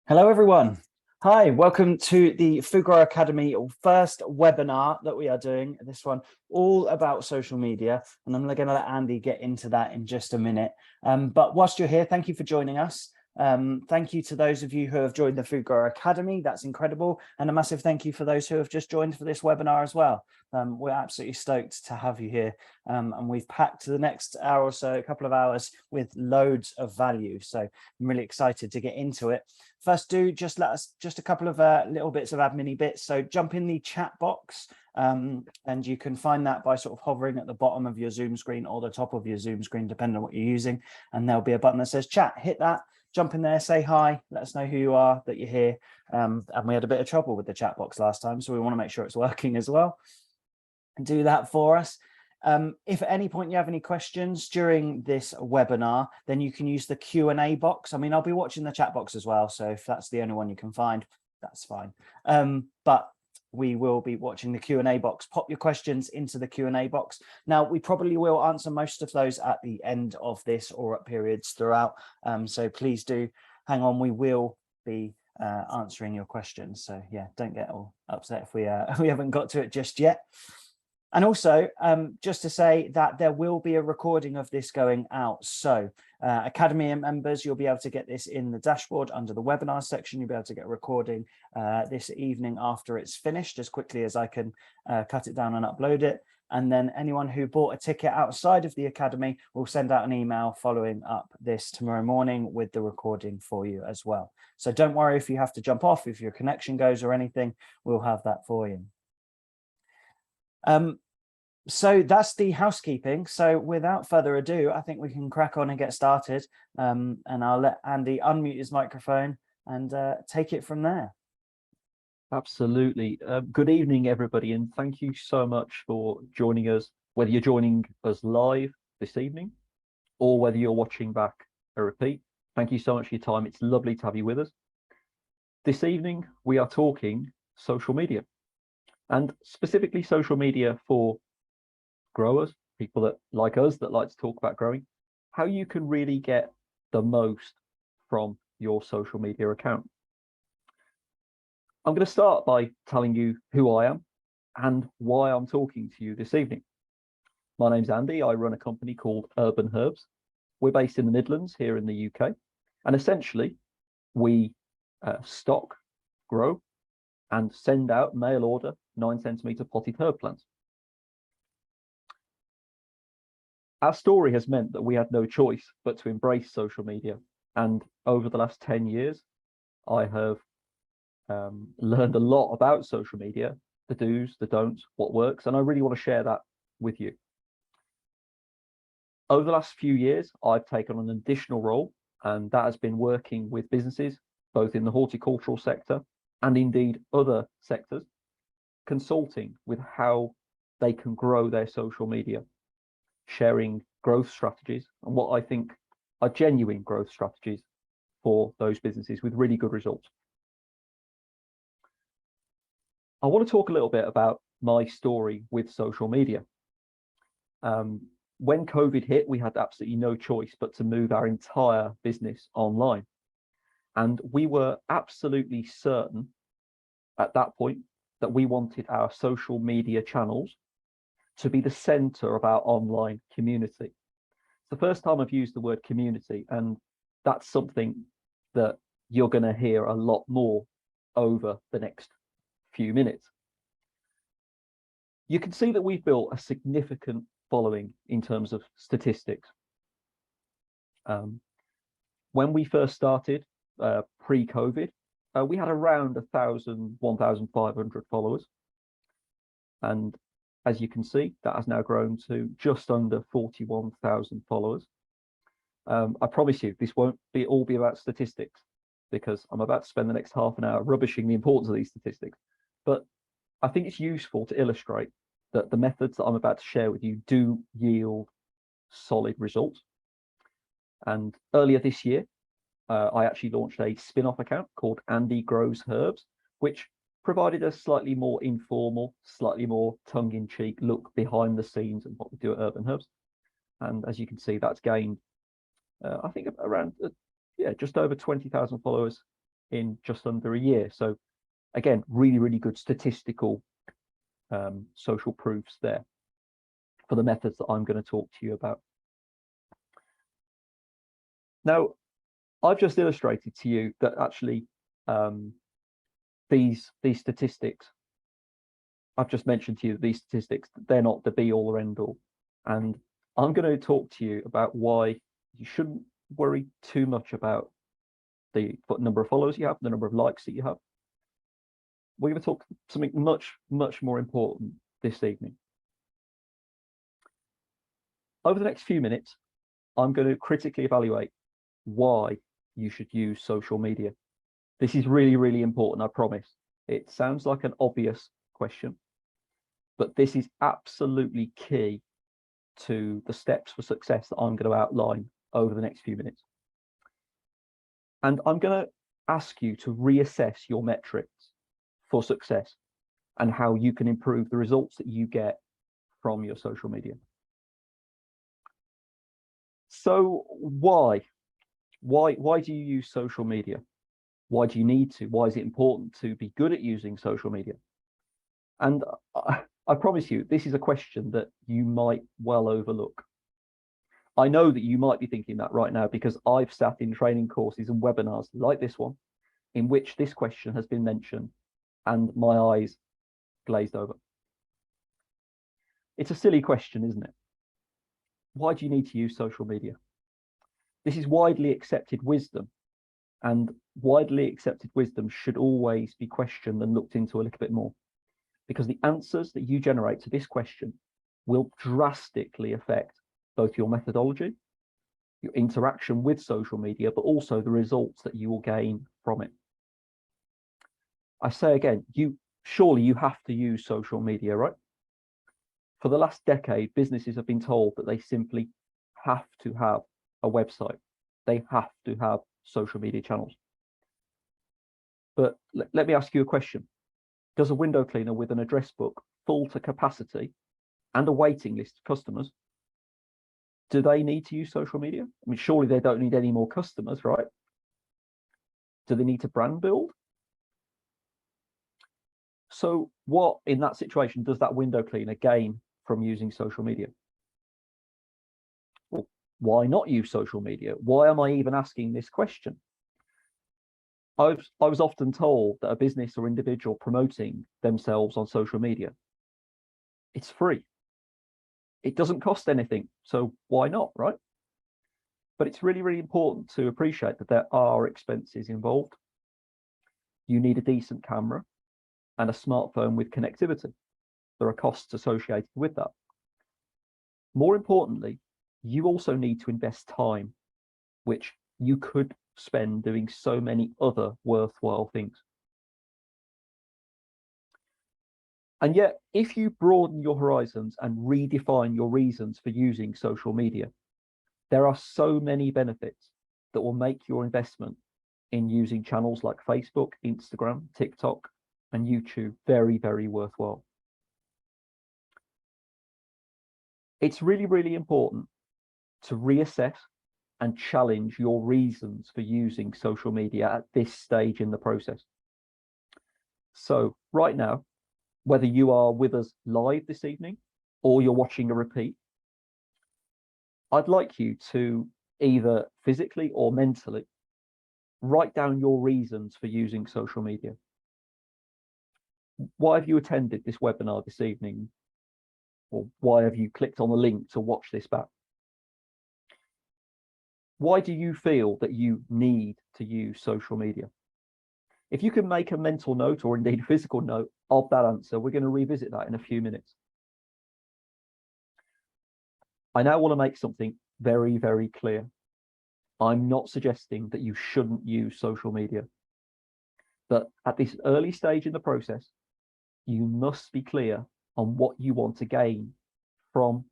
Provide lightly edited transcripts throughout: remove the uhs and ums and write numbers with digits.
Hello, everyone. Hi, welcome to the Fugro Academy first webinar that we are doing. This one all about social media, and I'm going to let Andy get into that in just a minute. But whilst you're here, thank you for joining us. Thank you to those of you who have joined the Fugro Academy. That's incredible. And a massive thank you for those who have just joined for this webinar as well. We're absolutely stoked to have you here. And we've packed the next hour or so, a couple of hours, with loads of value. So I'm really excited to get into it. First, just let us just a couple of little bits of admin bits. So jump in the chat box, and you can find that by sort of hovering at the bottom of your Zoom screen or the top of your Zoom screen, depending on what you're using. And there'll be a button that says chat. Hit that, jump in there, say hi, let us know who you are, that you're here. And we had a bit of trouble with the chat box last time, so we want to make sure it's working as well. And do that for us. If at any point you have any questions during this webinar, then you can use the Q&A box. I mean, I'll be watching the chat box as well, so if that's the only one you can find, that's fine. But we will be watching the Q&A box. Pop your questions into the Q&A box. Now, we probably will answer most of those at the end of this or at periods throughout. So please do hang on. We will be answering your questions. So yeah, don't get all upset if we haven't got to it just yet. And also, just to say that there will be a recording of this going out. So Academy members, you'll be able to get this in the dashboard under the webinar section. You'll be able to get a recording this evening after it's finished, as quickly as I can cut it down and upload it. And then anyone who bought a ticket outside of the Academy will send out an email following up this tomorrow morning with the recording for you as well. So don't worry if you have to jump off, if your connection goes or anything, we'll have that for you. So that's the housekeeping. So without further ado, I think we can crack on and get started. And I'll let Andy unmute his microphone and take it from there. Absolutely. Good evening, everybody, and thank you so much for joining us, whether you're joining us live this evening or whether you're watching back a repeat. Thank you so much for your time. It's lovely to have you with us. This evening, we are talking social media, and specifically social media for growers, people that like us, that like to talk about growing, how you can really get the most from your social media account. I'm going to start by telling you who I am and why I'm talking to you this evening. My name's Andy. I run a company called Urban Herbs. We're based in the Midlands here in the UK, and essentially we stock, grow, and send out mail order 9cm potted herb plants. Our story has meant that we had no choice but to embrace social media. And over the last 10 years, I have learned a lot about social media, the do's, the don'ts, what works, and I really want to share that with you. Over the last few years, I've taken on an additional role, and that has been working with businesses, both in the horticultural sector and indeed other sectors, consulting with how they can grow their social media, sharing growth strategies and what I think are genuine growth strategies for those businesses with really good results. I want to talk a little bit about my story with social media. When COVID hit, we had absolutely no choice but to move our entire business online. And we were absolutely certain at that point that we wanted our social media channels to be the center of our online community. It's the first time I've used the word community, and that's something that you're going to hear a lot more over the next few minutes. You can see that we've built a significant following in terms of statistics. When we first started pre-COVID, we had around 1,500 followers. And as you can see, that has now grown to just under 41,000 followers. I promise you, this won't all be about statistics, because I'm about to spend the next half an hour rubbishing the importance of these statistics. But I think it's useful to illustrate that the methods that I'm about to share with you do yield solid results. And earlier this year, I actually launched a spin-off account called Andy Grows Herbs, which provided a slightly more informal, slightly more tongue-in-cheek look behind the scenes and what we do at Urban Herbs. And as you can see, that's gained, I think, around, just over 20,000 followers in just under a year. So again, really, really good statistical social proofs there for the methods that I'm going to talk to you about. Now, I've just illustrated to you that actually these statistics, I've just mentioned to you that these statistics, they're not the be all or end all. And I'm going to talk to you about why you shouldn't worry too much about the number of followers you have, the number of likes that you have. We're going to talk something much, much more important this evening. Over the next few minutes, I'm going to critically evaluate why you should use social media. This is really, really important, I promise. It sounds like an obvious question, but this is absolutely key to the steps for success that I'm going to outline over the next few minutes. And I'm going to ask you to reassess your metrics for success and how you can improve the results that you get from your social media. So why do you use social media? Why do you need to? Why is it important to be good at using social media? And I promise you, this is a question that you might well overlook. I know that you might be thinking that right now because I've sat in training courses and webinars like this one, in which this question has been mentioned and my eyes glazed over. It's a silly question, isn't it? Why do you need to use social media? This is widely accepted wisdom, and widely accepted wisdom should always be questioned and looked into a little bit more, because the answers that you generate to this question will drastically affect both your methodology, your interaction with social media, but also the results that you will gain from it. I say again, surely you have to use social media, right? For the last decade, businesses have been told that they simply have to have a website. They have to have social media channels. But let me ask you a question. Does a window cleaner with an address book full to capacity and a waiting list of customers, do they need to use social media? I mean, surely they don't need any more customers, right? Do they need to brand build? So what, in that situation, does that window cleaner gain from using social media? Well, why not use social media? Why am I even asking this question? I was often told that a business or individual promoting themselves on social media, it's free. It doesn't cost anything, so why not, right? But it's really, really important to appreciate that there are expenses involved. You need a decent camera and a smartphone with connectivity. There are costs associated with that. More importantly, you also need to invest time, which you could spend doing so many other worthwhile things. And yet, if you broaden your horizons and redefine your reasons for using social media, there are so many benefits that will make your investment in using channels like Facebook, Instagram, TikTok, and YouTube very, very worthwhile. It's really, really important to reassess and challenge your reasons for using social media at this stage in the process. So right now, whether you are with us live this evening or you're watching a repeat, I'd like you to either physically or mentally write down your reasons for using social media. Why have you attended this webinar this evening? Or why have you clicked on the link to watch this back? Why do you feel that you need to use social media? If you can make a mental note or indeed a physical note of that answer, we're going to revisit that in a few minutes. I now want to make something very, very clear. I'm not suggesting that you shouldn't use social media, but at this early stage in the process, you must be clear on what you want to gain from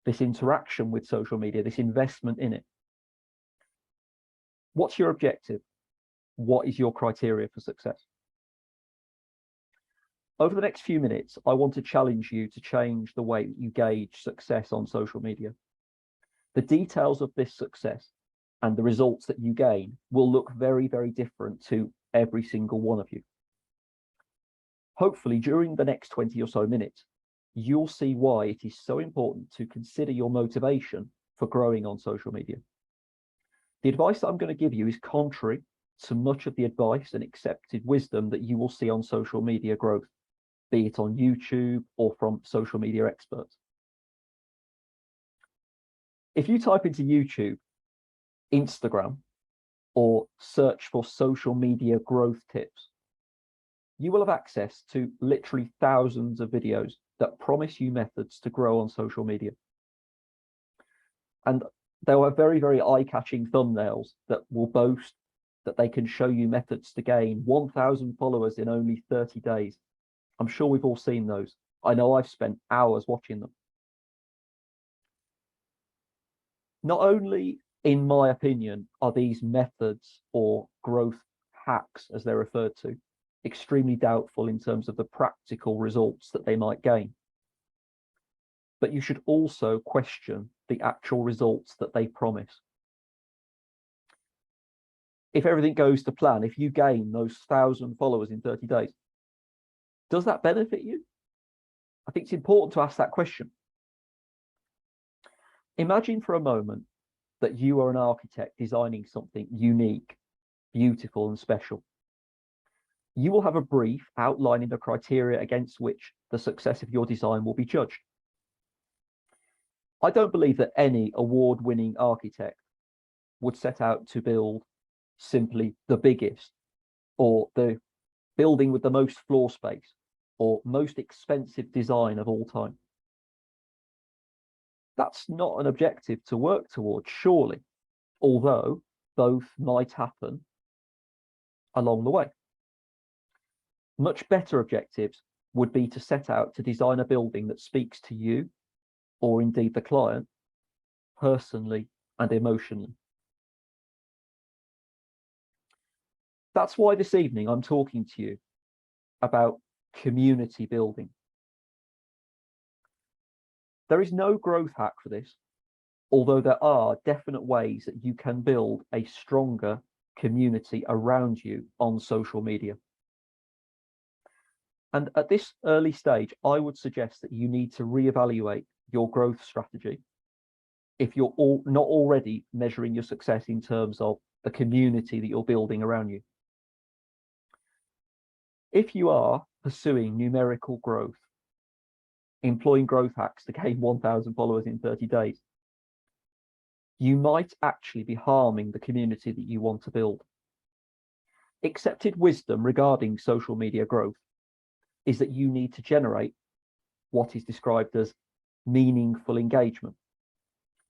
this interaction with social media, this investment in it. What's your objective? What is your criteria for success? Over the next few minutes, I want to challenge you to change the way that you gauge success on social media. The details of this success and the results that you gain will look very, very different to every single one of you. Hopefully, during the next 20 or so minutes, you'll see why it is so important to consider your motivation for growing on social media. The advice that I'm going to give you is contrary to much of the advice and accepted wisdom that you will see on social media growth, be it on YouTube or from social media experts. If you type into YouTube, Instagram, or search for social media growth tips, you will have access to literally thousands of videos that promise you methods to grow on social media. And there are very, very eye-catching thumbnails that will boast that they can show you methods to gain 1,000 followers in only 30 days. I'm sure we've all seen those. I know I've spent hours watching them. Not only, in my opinion, are these methods or growth hacks, as they're referred to, extremely doubtful in terms of the practical results that they might gain, but you should also question the actual results that they promise. If everything goes to plan, if you gain those 1,000 followers in 30 days, does that benefit you? I think it's important to ask that question. Imagine for a moment that you are an architect designing something unique, beautiful, and special. You will have a brief outlining the criteria against which the success of your design will be judged. I don't believe that any award-winning architect would set out to build simply the biggest, or the building with the most floor space, or most expensive design of all time. That's not an objective to work towards, surely, although both might happen along the way. Much better objectives would be to set out to design a building that speaks to you, or indeed the client, personally and emotionally. That's why this evening I'm talking to you about community building. There is no growth hack for this, although there are definite ways that you can build a stronger community around you on social media. And at this early stage, I would suggest that you need to reevaluate your growth strategy if you're not already measuring your success in terms of the community that you're building around you. If you are pursuing numerical growth, employing growth hacks to gain 1,000 followers in 30 days, you might actually be harming the community that you want to build. Accepted wisdom regarding social media growth is that you need to generate what is described as meaningful engagement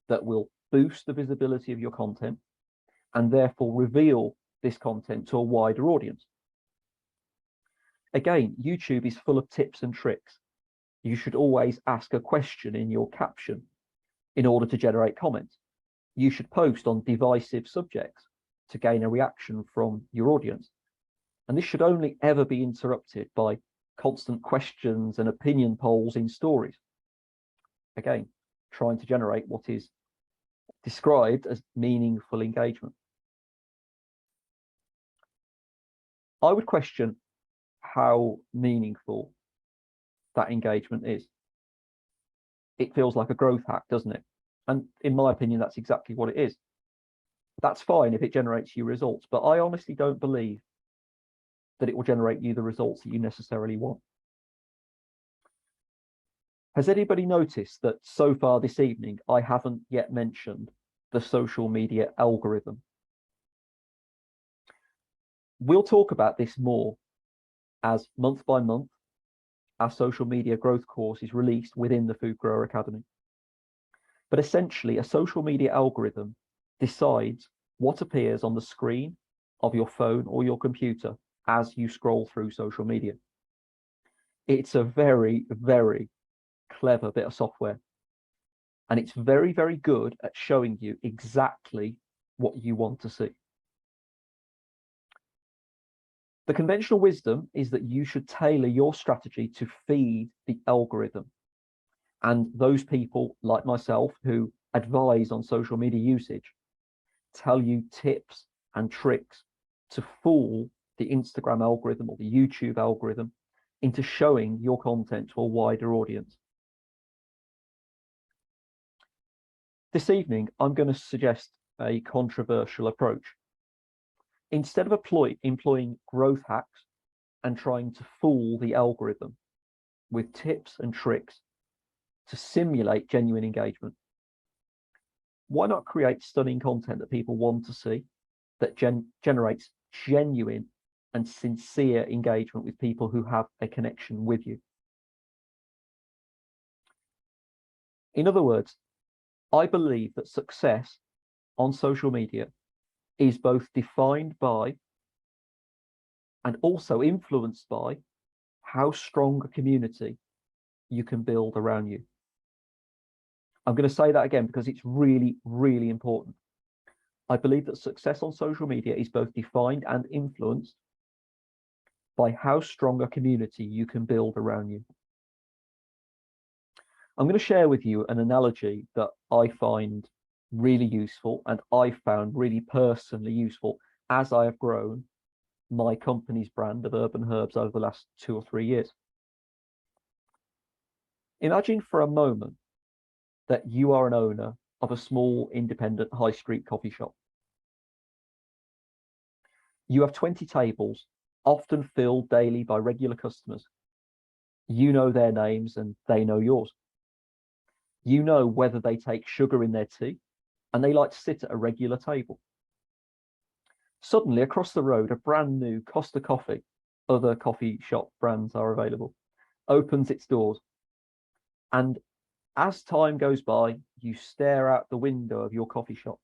that will boost the visibility of your content and therefore reveal this content to a wider audience. Again, YouTube is full of tips and tricks. You should always ask a question in your caption in order to generate comments. You should post on divisive subjects to gain a reaction from your audience. And this should only ever be interrupted by constant questions and opinion polls in stories. Again, trying to generate what is described as meaningful engagement. I would question how meaningful that engagement is. It feels like a growth hack, doesn't it? And in my opinion, that's exactly what it is. That's fine if it generates you results, but I honestly don't believe that it will generate you the results that you necessarily want. Has anybody noticed that so far this evening, I haven't yet mentioned the social media algorithm? We'll talk about this more as month by month, our social media growth course is released within the Food Grower Academy. But essentially, a social media algorithm decides what appears on the screen of your phone or your computer as you scroll through social media. It's a very, very clever bit of software. And it's very, very good at showing you exactly what you want to see. The conventional wisdom is that you should tailor your strategy to feed the algorithm. And those people like myself who advise on social media usage tell you tips and tricks to fool the Instagram algorithm or the YouTube algorithm into showing your content to a wider audience. This evening, I'm going to suggest a controversial approach. Instead of employing growth hacks and trying to fool the algorithm with tips and tricks to simulate genuine engagement, why not create stunning content that people want to see, that generates genuine and sincere engagement with people who have a connection with you? In other words, I believe that success on social media is both defined by and also influenced by how strong a community you can build around you. I'm going to say that again because it's really, really important. I believe that success on social media is both defined and influenced by how strong a community you can build around you. I'm going to share with you an analogy that I find really useful and I found really personally useful as I have grown my company's brand of Urban Herbs over the last 2 or 3 years. Imagine for a moment that you are an owner of a small independent high street coffee shop. You have 20 tables, often filled daily by regular customers. You know their names and they know yours. You know whether they take sugar in their tea and they like to sit at a regular table. Suddenly, across the road, a brand new Costa Coffee, other coffee shop brands are available, opens its doors. And as time goes by, you stare out the window of your coffee shop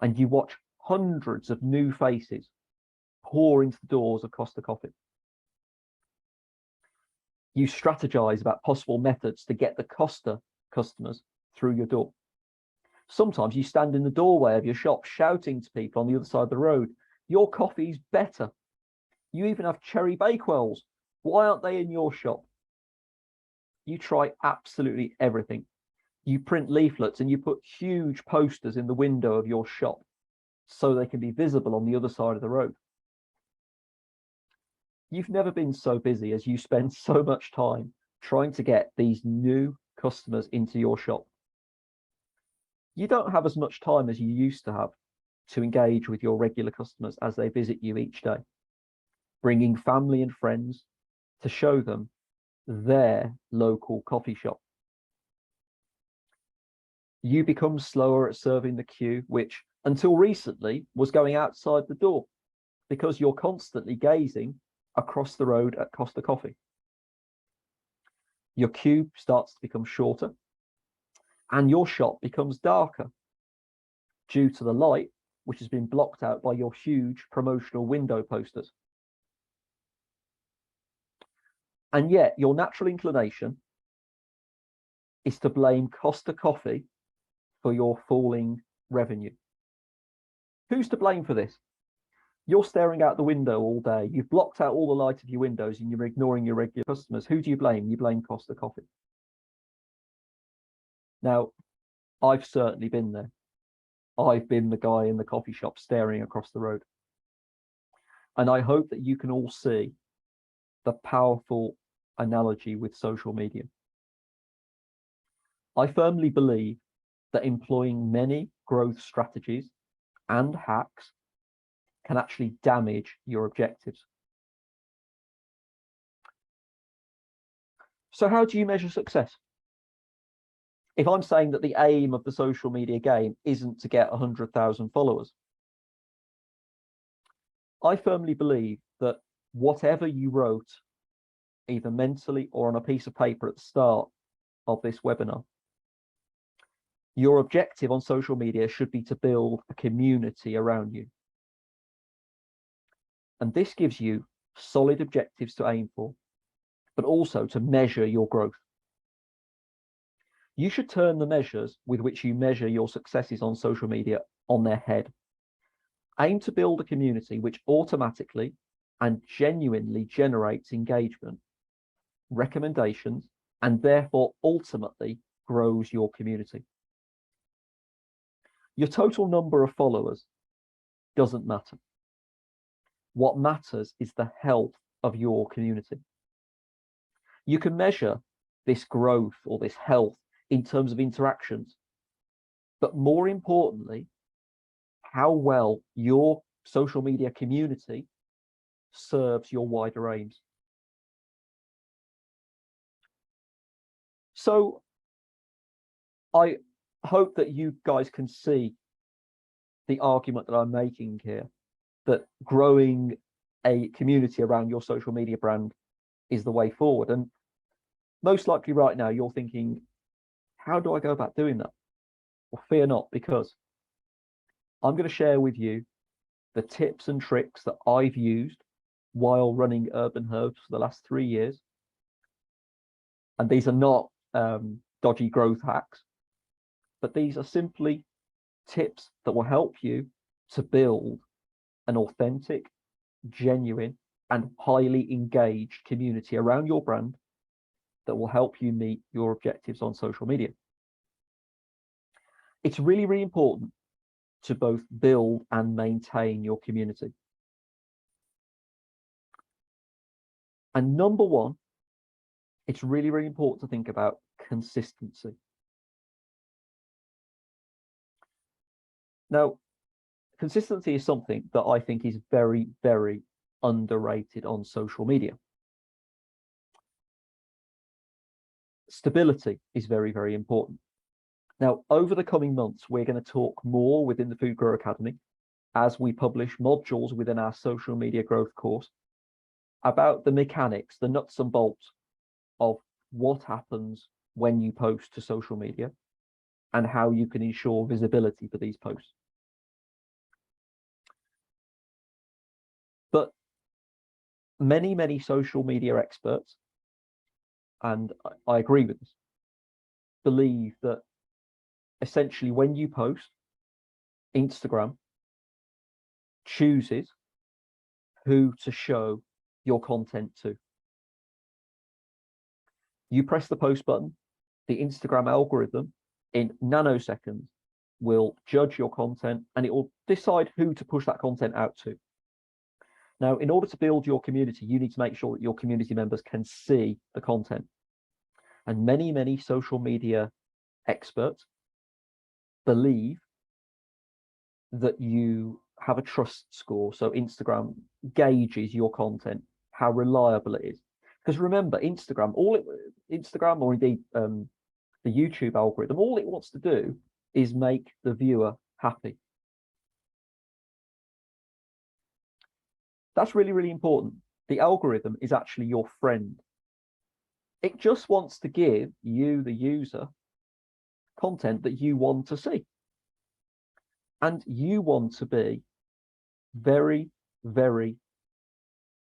and you watch hundreds of new faces pour into the doors of Costa Coffee. You strategize about possible methods to get the Costa customers through your door. Sometimes you stand in the doorway of your shop shouting to people on the other side of the road, your coffee's better. You even have cherry bakewells. Why aren't they in your shop? You try absolutely everything. You print leaflets and you put huge posters in the window of your shop so they can be visible on the other side of the road. You've never been so busy as you spend so much time trying to get these new customers into your shop. You don't have as much time as you used to have to engage with your regular customers as they visit you each day, bringing family and friends to show them their local coffee shop. You become slower at serving the queue, which until recently was going outside the door because you're constantly gazing across the road at Costa Coffee. Your queue starts to become shorter and your shop becomes darker due to the light, which has been blocked out by your huge promotional window posters. And yet your natural inclination is to blame Costa Coffee for your falling revenue. Who's to blame for this? You're staring out the window all day. You've blocked out all the light of your windows and you're ignoring your regular customers. Who do you blame? You blame Costa Coffee. Now, I've certainly been there. I've been the guy in the coffee shop staring across the road. And I hope that you can all see the powerful analogy with social media. I firmly believe that employing many growth strategies and hacks can actually damage your objectives. So how do you measure success? If I'm saying that the aim of the social media game isn't to get 100,000 followers, I firmly believe that whatever you wrote, either mentally or on a piece of paper at the start of this webinar, your objective on social media should be to build a community around you. And this gives you solid objectives to aim for, but also to measure your growth. You should turn the measures with which you measure your successes on social media on their head. Aim to build a community which automatically and genuinely generates engagement, recommendations, and therefore ultimately grows your community. Your total number of followers doesn't matter. What matters is the health of your community. You can measure this growth or this health in terms of interactions, but more importantly, how well your social media community serves your wider aims. So I hope that you guys can see the argument that I'm making here, that growing a community around your social media brand is the way forward. And most likely right now you're thinking, how do I go about doing that? Well, fear not, because I'm going to share with you the tips and tricks that I've used while running Urban Herbs for the last 3 years. And these are not dodgy growth hacks, but these are simply tips that will help you to build an authentic, genuine, and highly engaged community around your brand that will help you meet your objectives on social media. It's really, really important to both build and maintain your community. And number one, it's really, really important to think about consistency. Now, consistency is something that I think is very, very underrated on social media. Stability is very, very important. Now, over the coming months, we're going to talk more within the Food Grower Academy as we publish modules within our social media growth course about the mechanics, the nuts and bolts of what happens when you post to social media and how you can ensure visibility for these posts. But many, many social media experts, and I agree with this, believe that essentially when you post, Instagram chooses who to show your content to. You press the post button, the Instagram algorithm in nanoseconds will judge your content and it will decide who to push that content out to. Now, in order to build your community, you need to make sure that your community members can see the content. And many, many social media experts believe that you have a trust score. So Instagram gauges your content, how reliable it is. Because remember, Instagram or indeed the YouTube algorithm, all it wants to do is make the viewer happy. That's really, really important. The algorithm is actually your friend. It just wants to give you, the user, content that you want to see. And you want to be very, very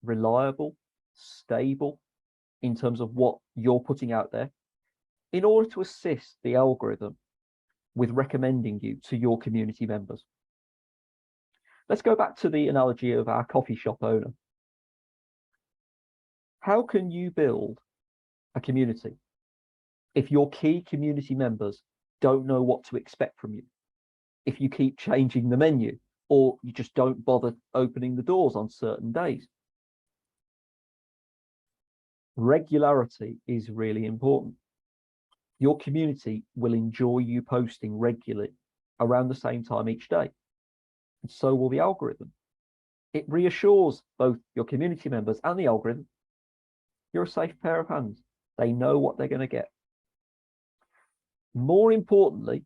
reliable, stable in terms of what you're putting out there in order to assist the algorithm with recommending you to your community members. Let's go back to the analogy of our coffee shop owner. How can you build a community if your key community members don't know what to expect from you? If you keep changing the menu or you just don't bother opening the doors on certain days? Regularity is really important. Your community will enjoy you posting regularly around the same time each day. And so will the algorithm. It reassures both your community members and the algorithm you're a safe pair of hands. They know what they're going to get. More importantly,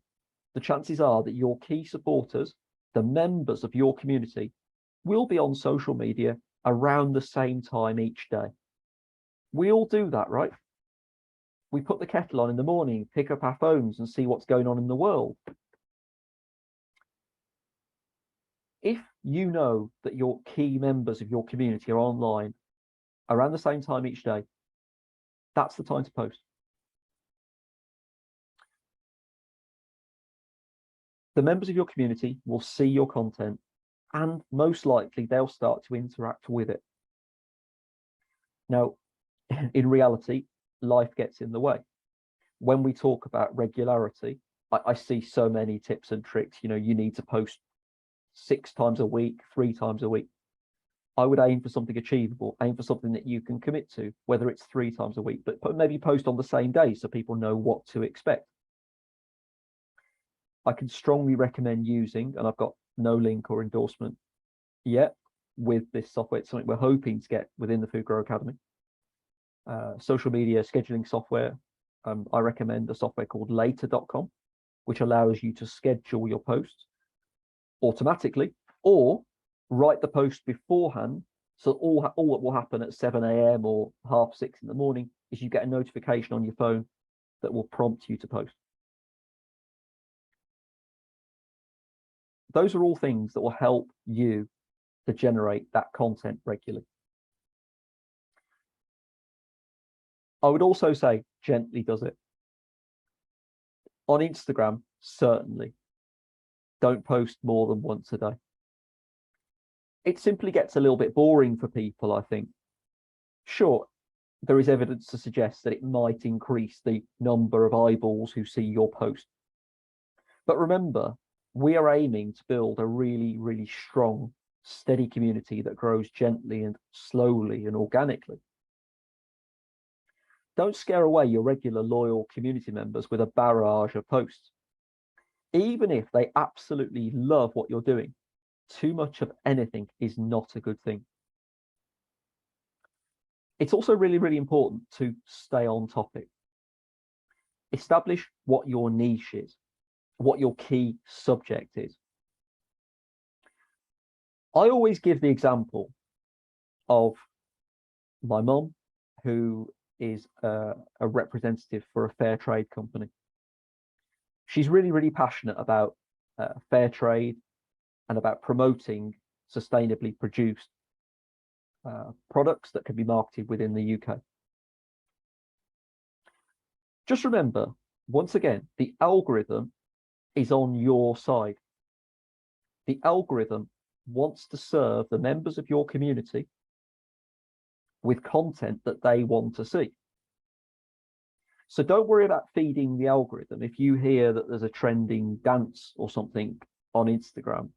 the chances are that your key supporters, the members of your community, will be on social media around the same time each day. We all do that, right? We put the kettle on in the morning, pick up our phones and see what's going on in the world. If you know that your key members of your community are online around the same time each day, that's the time to post. The members of your community will see your content and most likely they'll start to interact with it. Now, in reality, life gets in the way. When we talk about regularity, I see so many tips and tricks. You know, you need to post 6 times a week, 3 times a week. I would aim for something achievable, aim for something that you can commit to, whether it's 3 times a week, but maybe post on the same day so people know what to expect. I can strongly recommend using, and I've got no link or endorsement yet with this software. It's something we're hoping to get within the Food Grower Academy. Social media scheduling software. I recommend a software called later.com, which allows you to schedule your posts automatically or write the post beforehand. So all that will happen at 7 a.m. or 6:30 in the morning is you get a notification on your phone that will prompt you to post. Those are all things that will help you to generate that content regularly. I would also say gently does it. On Instagram, certainly don't post more than once a day. It simply gets a little bit boring for people, I think. Sure, there is evidence to suggest that it might increase the number of eyeballs who see your post. But remember, we are aiming to build a really, really strong, steady community that grows gently and slowly and organically. Don't scare away your regular loyal community members with a barrage of posts. Even if they absolutely love what you're doing, too much of anything is not a good thing. It's also really, really important to stay on topic. Establish what your niche is, what your key subject is. I always give the example of my mum, who is a representative for a fair trade company. She's really, really passionate about fair trade and about promoting sustainably produced products that can be marketed within the UK. Just remember, once again, the algorithm is on your side. The algorithm wants to serve the members of your community with content that they want to see. So don't worry about feeding the algorithm. If you hear that there's a trending dance or something on Instagram,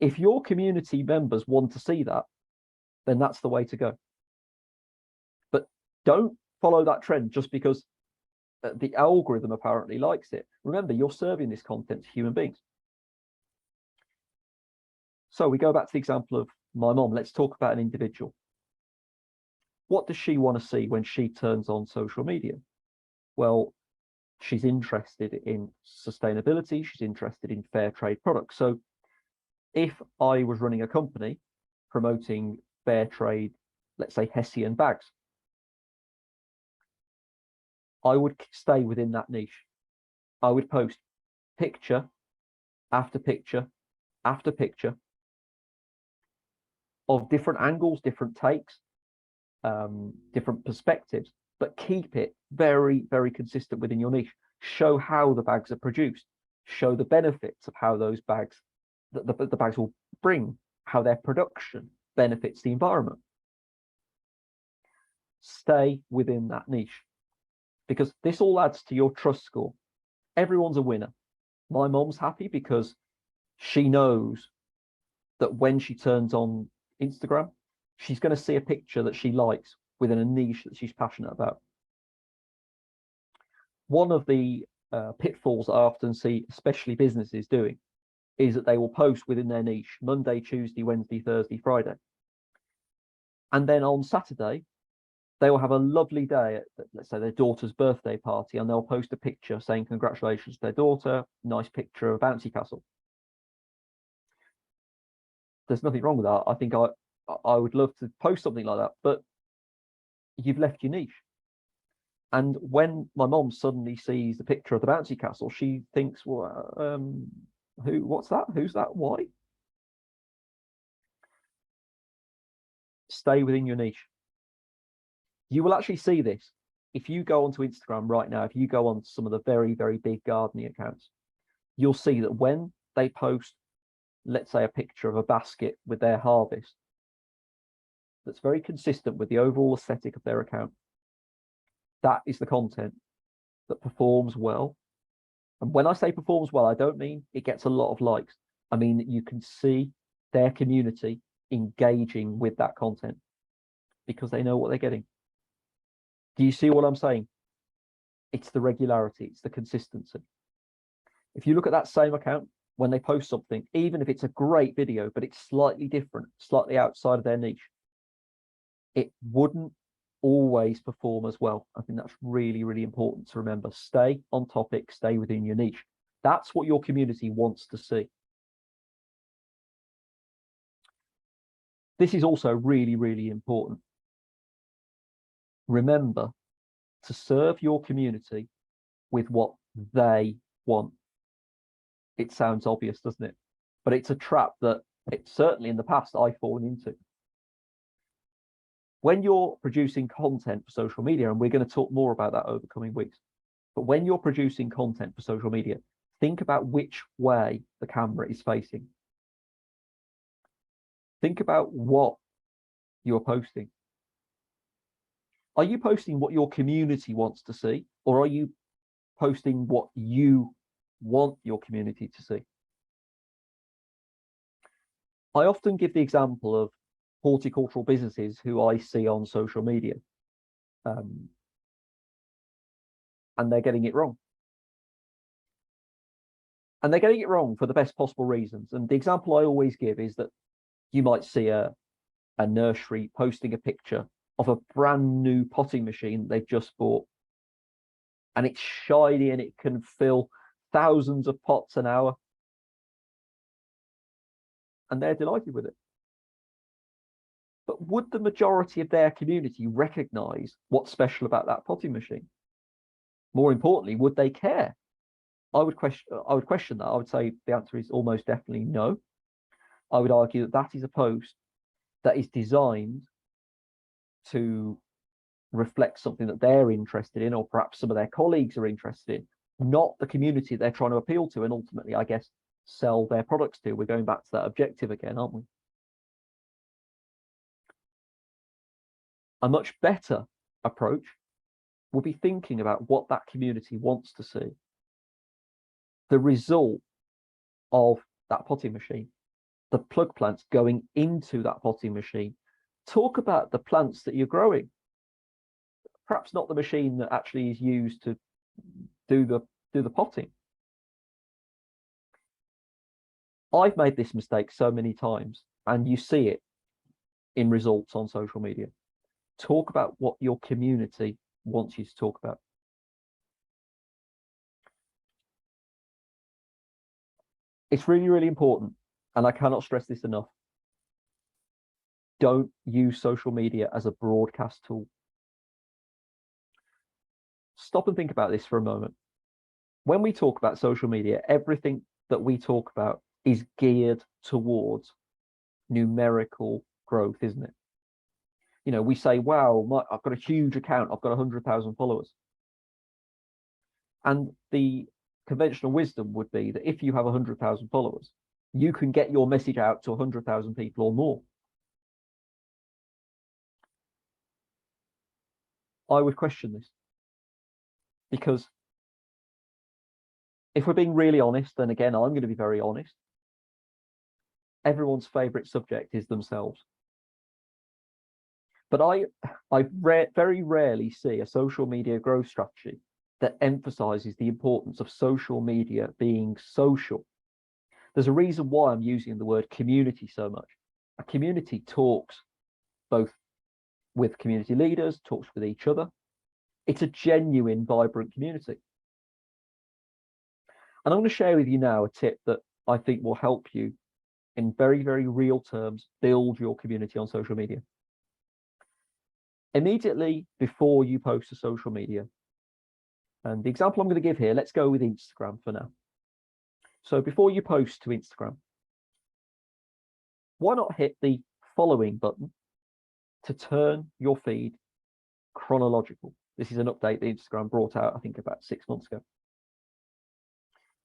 if your community members want to see that, then that's the way to go. But don't follow that trend just because the algorithm apparently likes it. Remember, you're serving this content to human beings. So we go back to the example of my mom. Let's talk about an individual. What does she want to see when she turns on social media? Well, she's interested in sustainability. She's interested in fair trade products. So if I was running a company promoting fair trade, let's say Hessian bags, I would stay within that niche. I would post picture after picture after picture of different angles, different takes, different perspectives, but keep it very, very consistent within your niche. Show how the bags are produced, show the benefits of how those bags, the bags will bring, how their production benefits the environment. Stay within that niche, because this all adds to your trust score. Everyone's a winner. My mom's happy because she knows that when she turns on Instagram, she's going to see a picture that she likes within a niche that she's passionate about. One of the pitfalls I often see, especially businesses doing, is that they will post within their niche Monday, Tuesday, Wednesday, Thursday, Friday. And then on Saturday, they will have a lovely day at, let's say, their daughter's birthday party, and they'll post a picture saying congratulations to their daughter, nice picture of a bouncy castle. There's nothing wrong with that. I think I would love to post something like that, but you've left your niche. And when my mom suddenly sees the picture of the bouncy castle, she thinks, well, what's that? Who's that? Why? Stay within your niche. You will actually see this if you go onto Instagram right now. If you go on some of the very, very big gardening accounts, you'll see that when they post, let's say, a picture of a basket with their harvest, that's very consistent with the overall aesthetic of their account, that is the content that performs well. And when I say performs well, I don't mean it gets a lot of likes. I mean that you can see their community engaging with that content because they know what they're getting. Do you see what I'm saying? It's the regularity, it's the consistency. If you look at that same account, when they post something, even if it's a great video, but it's slightly different, slightly outside of their niche, it wouldn't always perform as well. I think that's really, really important to remember. Stay on topic, stay within your niche. That's what your community wants to see. This is also really, really important. Remember to serve your community with what they want. It sounds obvious, doesn't it? But it's a trap that it's certainly in the past I've fallen into. When you're producing content for social media, and we're going to talk more about that over the coming weeks, but when you're producing content for social media, think about which way the camera is facing. Think about what you're posting. Are you posting what your community wants to see, or are you posting what you want your community to see? I often give the example of horticultural businesses who I see on social media, and they're getting it wrong. And they're getting it wrong for the best possible reasons. And the example I always give is that you might see a nursery posting a picture of a brand new potting machine they've just bought. And it's shiny and it can fill thousands of pots an hour. And they're delighted with it. But would the majority of their community recognize what's special about that potting machine? More importantly, would they care? I would question that. I would say the answer is almost definitely no. I would argue that that is a post that is designed to reflect something that they're interested in, or perhaps some of their colleagues are interested in, not the community they're trying to appeal to, and ultimately, I guess, sell their products to. We're going back to that objective again, aren't we? A much better approach will be thinking about what that community wants to see. The result of that potting machine, the plug plants going into that potting machine. Talk about the plants that you're growing. Perhaps not the machine that actually is used to do the potting. I've made this mistake so many times, and you see it in results on social media. Talk about what your community wants you to talk about. It's really, really important, and I cannot stress this enough. Don't use social media as a broadcast tool. Stop and think about this for a moment. When we talk about social media, everything that we talk about is geared towards numerical growth, isn't it? You know, we say, wow, I've got a huge account, I've got 100,000 followers. And the conventional wisdom would be that if you have 100,000 followers, you can get your message out to 100,000 people or more. I would question this, because if we're being really honest, and again, I'm going to be very honest, everyone's favorite subject is themselves. But I very rarely see a social media growth strategy that emphasizes the importance of social media being social. There's a reason why I'm using the word community so much. A community talks both with community leaders, talks with each other. It's a genuine, vibrant community. And I'm going to share with you now a tip that I think will help you in very, very real terms build your community on social media. Immediately before you post to social media, and the example I'm going to give here, let's go with Instagram for now. So before you post to Instagram, why not hit the following button to turn your feed chronological? This is an update that Instagram brought out, I think, about 6 months ago.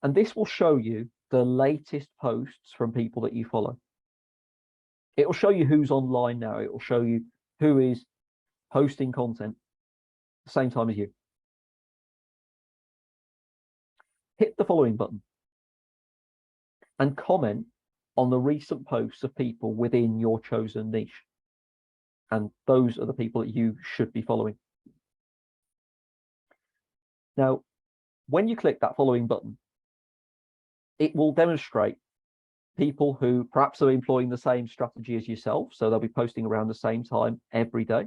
And this will show you the latest posts from people that you follow. It will show you who's online now. It will show you who is posting content at the same time as you. Hit the following button and comment on the recent posts of people within your chosen niche. And those are the people that you should be following. Now, when you click that following button, it will demonstrate people who perhaps are employing the same strategy as yourself. So they'll be posting around the same time every day.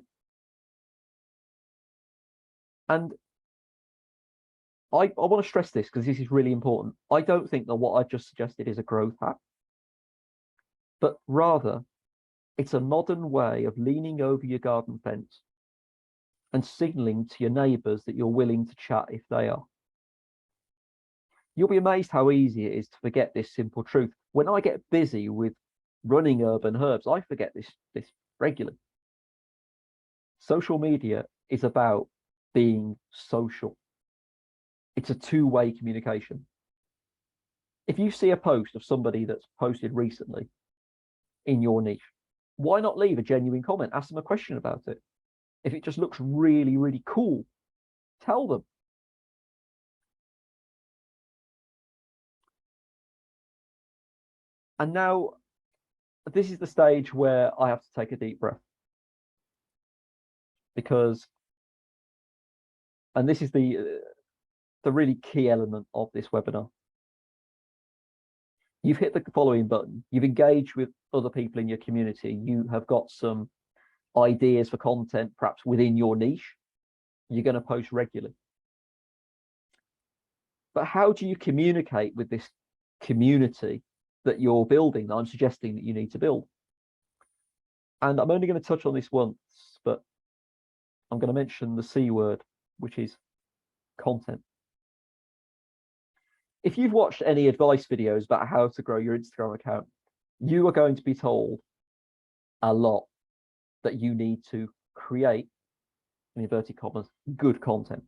And I want to stress this because this is really important. I don't think that what I've just suggested is a growth hack, but rather it's a modern way of leaning over your garden fence and signaling to your neighbours that you're willing to chat if they are. You'll be amazed how easy it is to forget this simple truth. When I get busy with running Urban Herbs, I forget this regularly. Social media is about being social. It's a two-way communication. If you see a post of somebody that's posted recently in your niche, why not leave a genuine comment? Ask them a question about it. If it just looks really, really cool, tell them. And now, this is the stage where I have to take a deep breath. Because, and this is the really key element of this webinar. You've hit the following button. You've engaged with other people in your community. You have got some ideas for content, perhaps within your niche. You're going to post regularly. But how do you communicate with this community that you're building, that I'm suggesting that you need to build? And I'm only going to touch on this once, but I'm going to mention the C word, which is content. If you've watched any advice videos about how to grow your Instagram account, you are going to be told a lot that you need to create, in inverted commas, good content.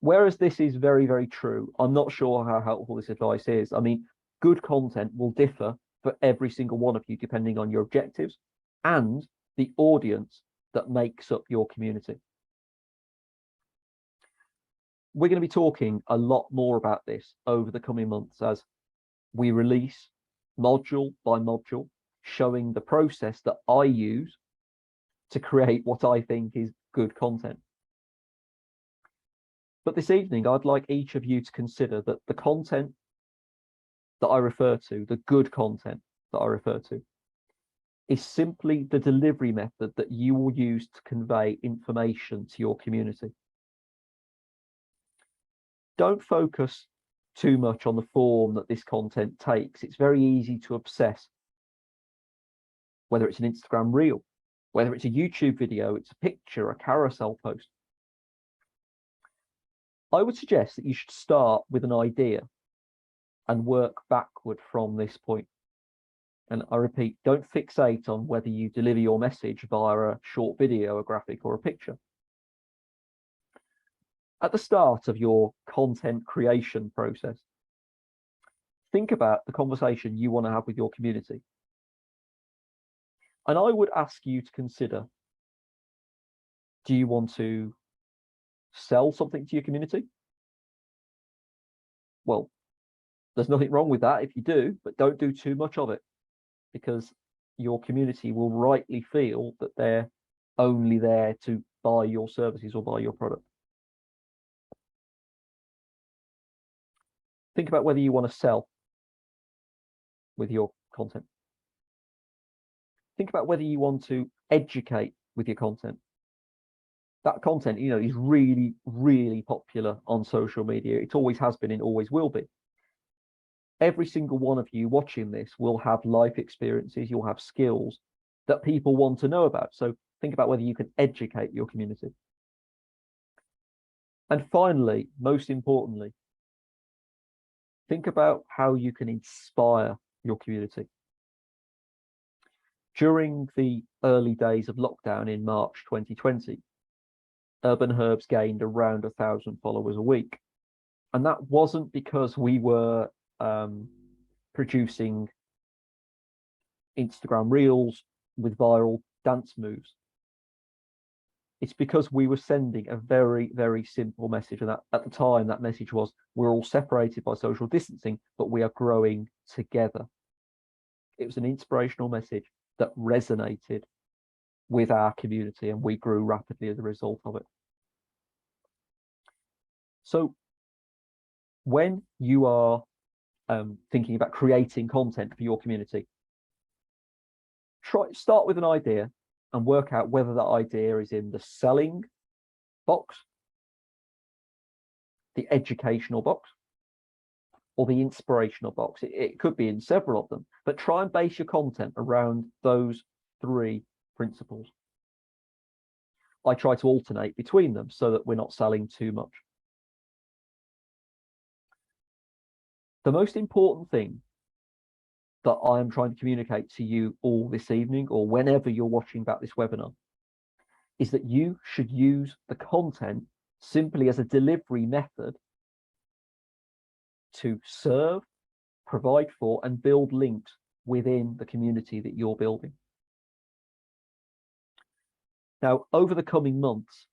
Whereas this is very, very true, I'm not sure how helpful this advice is. I mean, good content will differ for every single one of you, depending on your objectives and the audience that makes up your community. We're going to be talking a lot more about this over the coming months as we release module by module, showing the process that I use to create what I think is good content. But this evening, I'd like each of you to consider that the content that I refer to, the good content that I refer to, is simply the delivery method that you will use to convey information to your community. Don't focus too much on the form that this content takes. It's very easy to obsess, whether it's an Instagram reel, whether it's a YouTube video, it's a picture, a carousel post. I would suggest that you should start with an idea and work backward from this point. And I repeat, don't fixate on whether you deliver your message via a short video, a graphic, or a picture. At the start of your content creation process, think about the conversation you want to have with your community. And I would ask you to consider, do you want to sell something to your community? Well, there's nothing wrong with that if you do, but don't do too much of it, because your community will rightly feel that they're only there to buy your services or buy your product. Think about whether you want to sell with your content. Think about whether you want to educate with your content. That content, you know, is really, really popular on social media. It always has been and always will be. Every single one of you watching this will have life experiences, you'll have skills that people want to know about. So think about whether you can educate your community. And finally, most importantly, think about how you can inspire your community. During the early days of lockdown in March 2020, Urban Herbs gained around 1,000 followers a week. And that wasn't because we were producing Instagram reels with viral dance moves. It's because we were sending a very, very simple message. And that, at the time, that message was, we're all separated by social distancing, but we are growing together. It was an inspirational message that resonated with our community, and we grew rapidly as a result of it. So when you are thinking about creating content for your community, start with an idea and work out whether that idea is in the selling box, the educational box, or the inspirational box. It could be in several of them, but try and base your content around those three principles. I try to alternate between them so that we're not selling too much. The most important thing that I am trying to communicate to you all this evening, or whenever you're watching back this webinar, is that you should use the content simply as a delivery method to serve, provide for, and build links within the community that you're building. Now, over the coming months,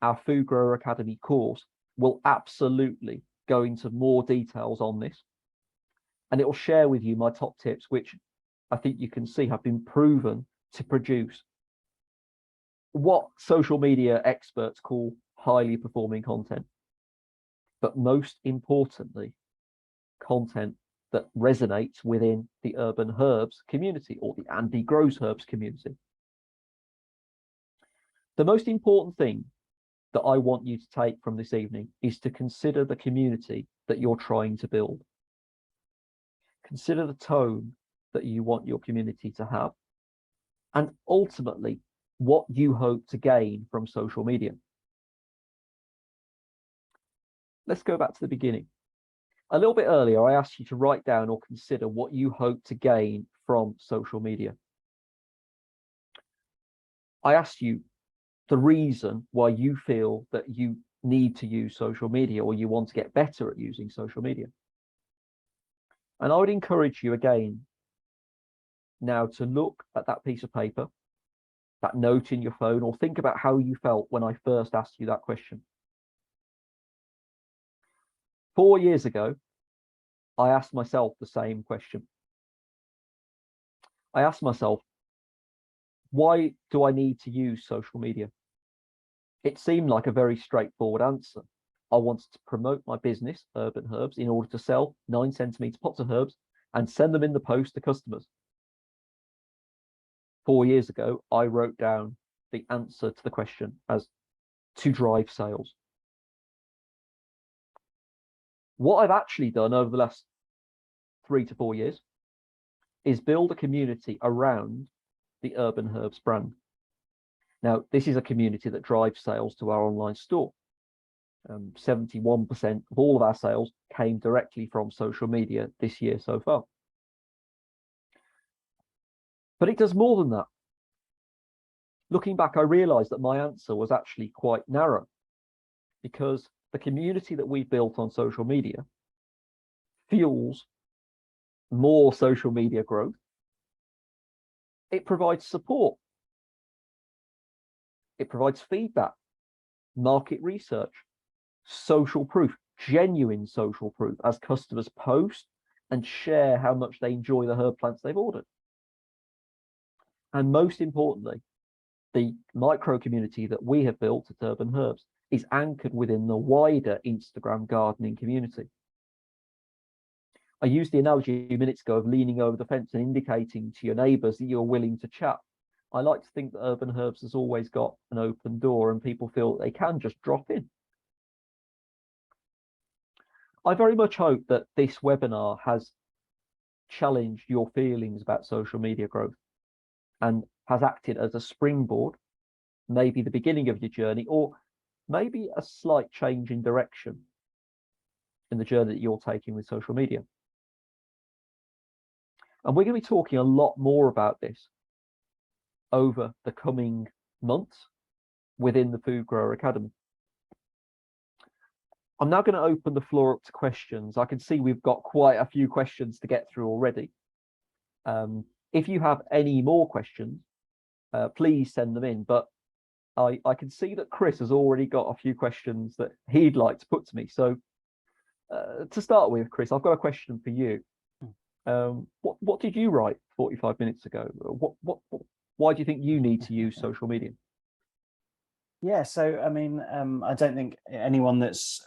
our Food Grower Academy course will absolutely go into more details on this, and it will share with you my top tips, which I think you can see have been proven to produce what social media experts call highly performing content. But most importantly, content that resonates within the Urban Herbs community, or the Andy Grows Herbs community. The most important thing that I want you to take from this evening is to consider the community that you're trying to build. Consider the tone that you want your community to have, and ultimately what you hope to gain from social media. Let's go back to the beginning. A little bit earlier, I asked you to write down or consider what you hope to gain from social media. I asked you the reason why you feel that you need to use social media, or you want to get better at using social media. And I would encourage you again now to look at that piece of paper, that note in your phone, or think about how you felt when I first asked you that question. 4 years ago, I asked myself the same question. I asked myself, why do I need to use social media? It seemed like a very straightforward answer. I wanted to promote my business, Urban Herbs, in order to sell 9cm pots of herbs and send them in the post to customers. 4 years ago, I wrote down the answer to the question as to drive sales. What I've actually done over the last 3 to 4 years is build a community around the Urban Herbs brand. Now, this is a community that drives sales to our online store. 71% of all of our sales came directly from social media this year so far. But it does more than that. Looking back, I realized that my answer was actually quite narrow, because the community that we built on social media fuels more social media growth. It provides support. It provides feedback, market research, social proof, genuine social proof, as customers post and share how much they enjoy the herb plants they've ordered. And most importantly, the micro community that we have built at Urban Herbs is anchored within the wider Instagram gardening community. I used the analogy minutes ago of leaning over the fence and indicating to your neighbours that you're willing to chat. I like to think that Urban Herbs has always got an open door, and people feel they can just drop in. I very much hope that this webinar has challenged your feelings about social media growth and has acted as a springboard, maybe the beginning of your journey, or maybe a slight change in direction in the journey that you're taking with social media. And we're going to be talking a lot more about this over the coming months within the Food Grower Academy. I'm now going to open the floor up to questions. I can see we've got quite a few questions to get through already. If you have any more questions, please send them in. But I can see that Chris has already got a few questions that he'd like to put to me. So to start with, Chris, I've got a question for you. What did you write 45 minutes ago? Why do you think you need to use social media? Yeah, so I mean, I don't think anyone that's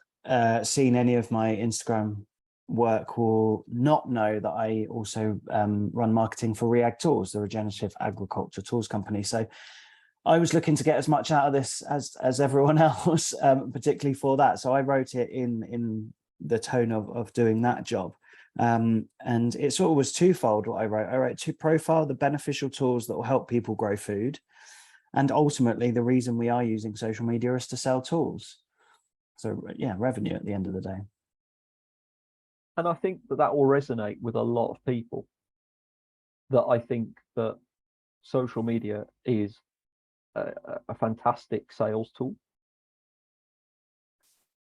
seen any of my Instagram work will not know that I also run marketing for Reag Tools, the regenerative agriculture tools company. So I was looking to get as much out of this as everyone else, particularly for that. So I wrote it in the tone of doing that job. And it sort of was twofold what I wrote. I wrote to profile the beneficial tools that will help people grow food. And ultimately, the reason we are using social media is to sell tools. So yeah, revenue at the end of the day. And I think that will resonate with a lot of people. That I think that social media is a fantastic sales tool.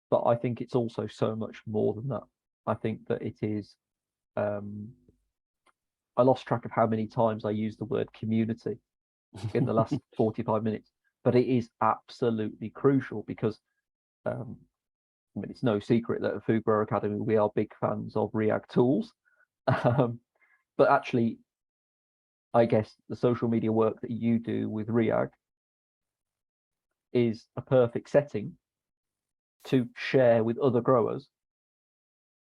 But I think it's also so much more than that. I think that it is, I lost track of how many times I used the word community in the last 45 minutes, but it is absolutely crucial because, I mean, it's no secret that at Food Grower Academy, we are big fans of Reag Tools. But actually, I guess the social media work that you do with Reag is a perfect setting to share with other growers.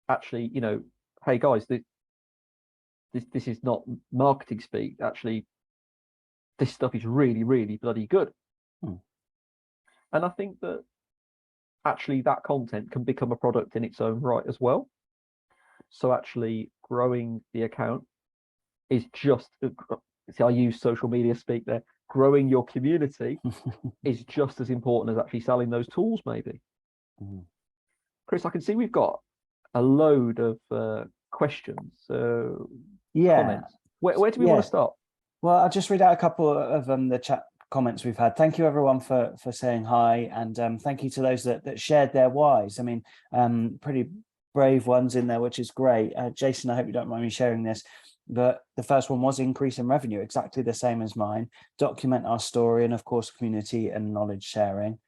Actually, you know, hey guys, this is not marketing speak. Actually, this stuff is really, really bloody good. And I think that actually that content can become a product in its own right as well. So actually growing the account is just, see, I use social media speak there, growing your community is just as important as actually selling those tools maybe. Chris, I can see we've got a load of questions, comments. Where do we want to start? Well, I'll just read out a couple of the chat comments we've had. Thank you everyone for saying hi, and thank you to those that shared their whys. I mean, pretty brave ones in there, which is great. Jason, I hope you don't mind me sharing this, but the first one was increase in revenue, exactly the same as mine. Document our story, and of course, community and knowledge sharing.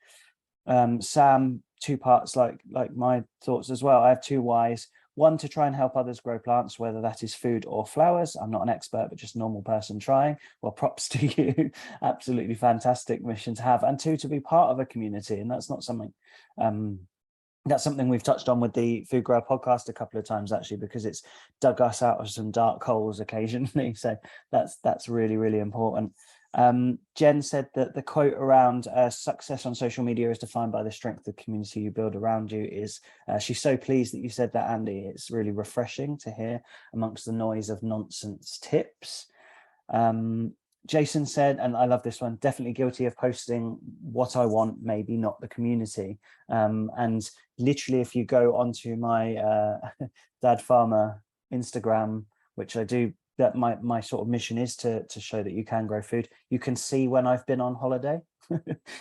Sam, two parts like my thoughts as well. I have two whys. One, to try and help others grow plants, whether that is food or flowers. I'm not an expert, but just a normal person trying. Well, props to you. Absolutely fantastic mission to have. And two, to be part of a community. And that's not something, that's something we've touched on with the Food Grower podcast a couple of times, actually, because it's dug us out of some dark holes occasionally. So that's really, really important. Jen said that the quote around success on social media is defined by the strength of the community you build around you is, she's so pleased that you said that, Andy. It's really refreshing to hear amongst the noise of nonsense tips. Jason said, and I love this one, definitely guilty of posting what I want, maybe not the community. And literally, if you go onto my Dad Farmer Instagram, which I do, that my sort of mission is to show that you can grow food. You can see when I've been on holiday,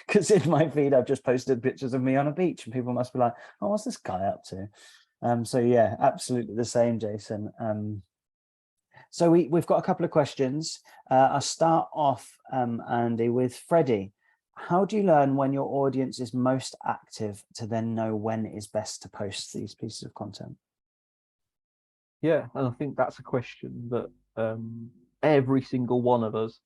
because in my feed I've just posted pictures of me on a beach, and people must be like, oh, what's this guy up to? So yeah, absolutely the same, Jason. So we've got a couple of questions. I'll start off, Andy, with Freddie. How do you learn when your audience is most active to then know when it is best to post these pieces of content? Yeah, and I think that's a question that every single one of us,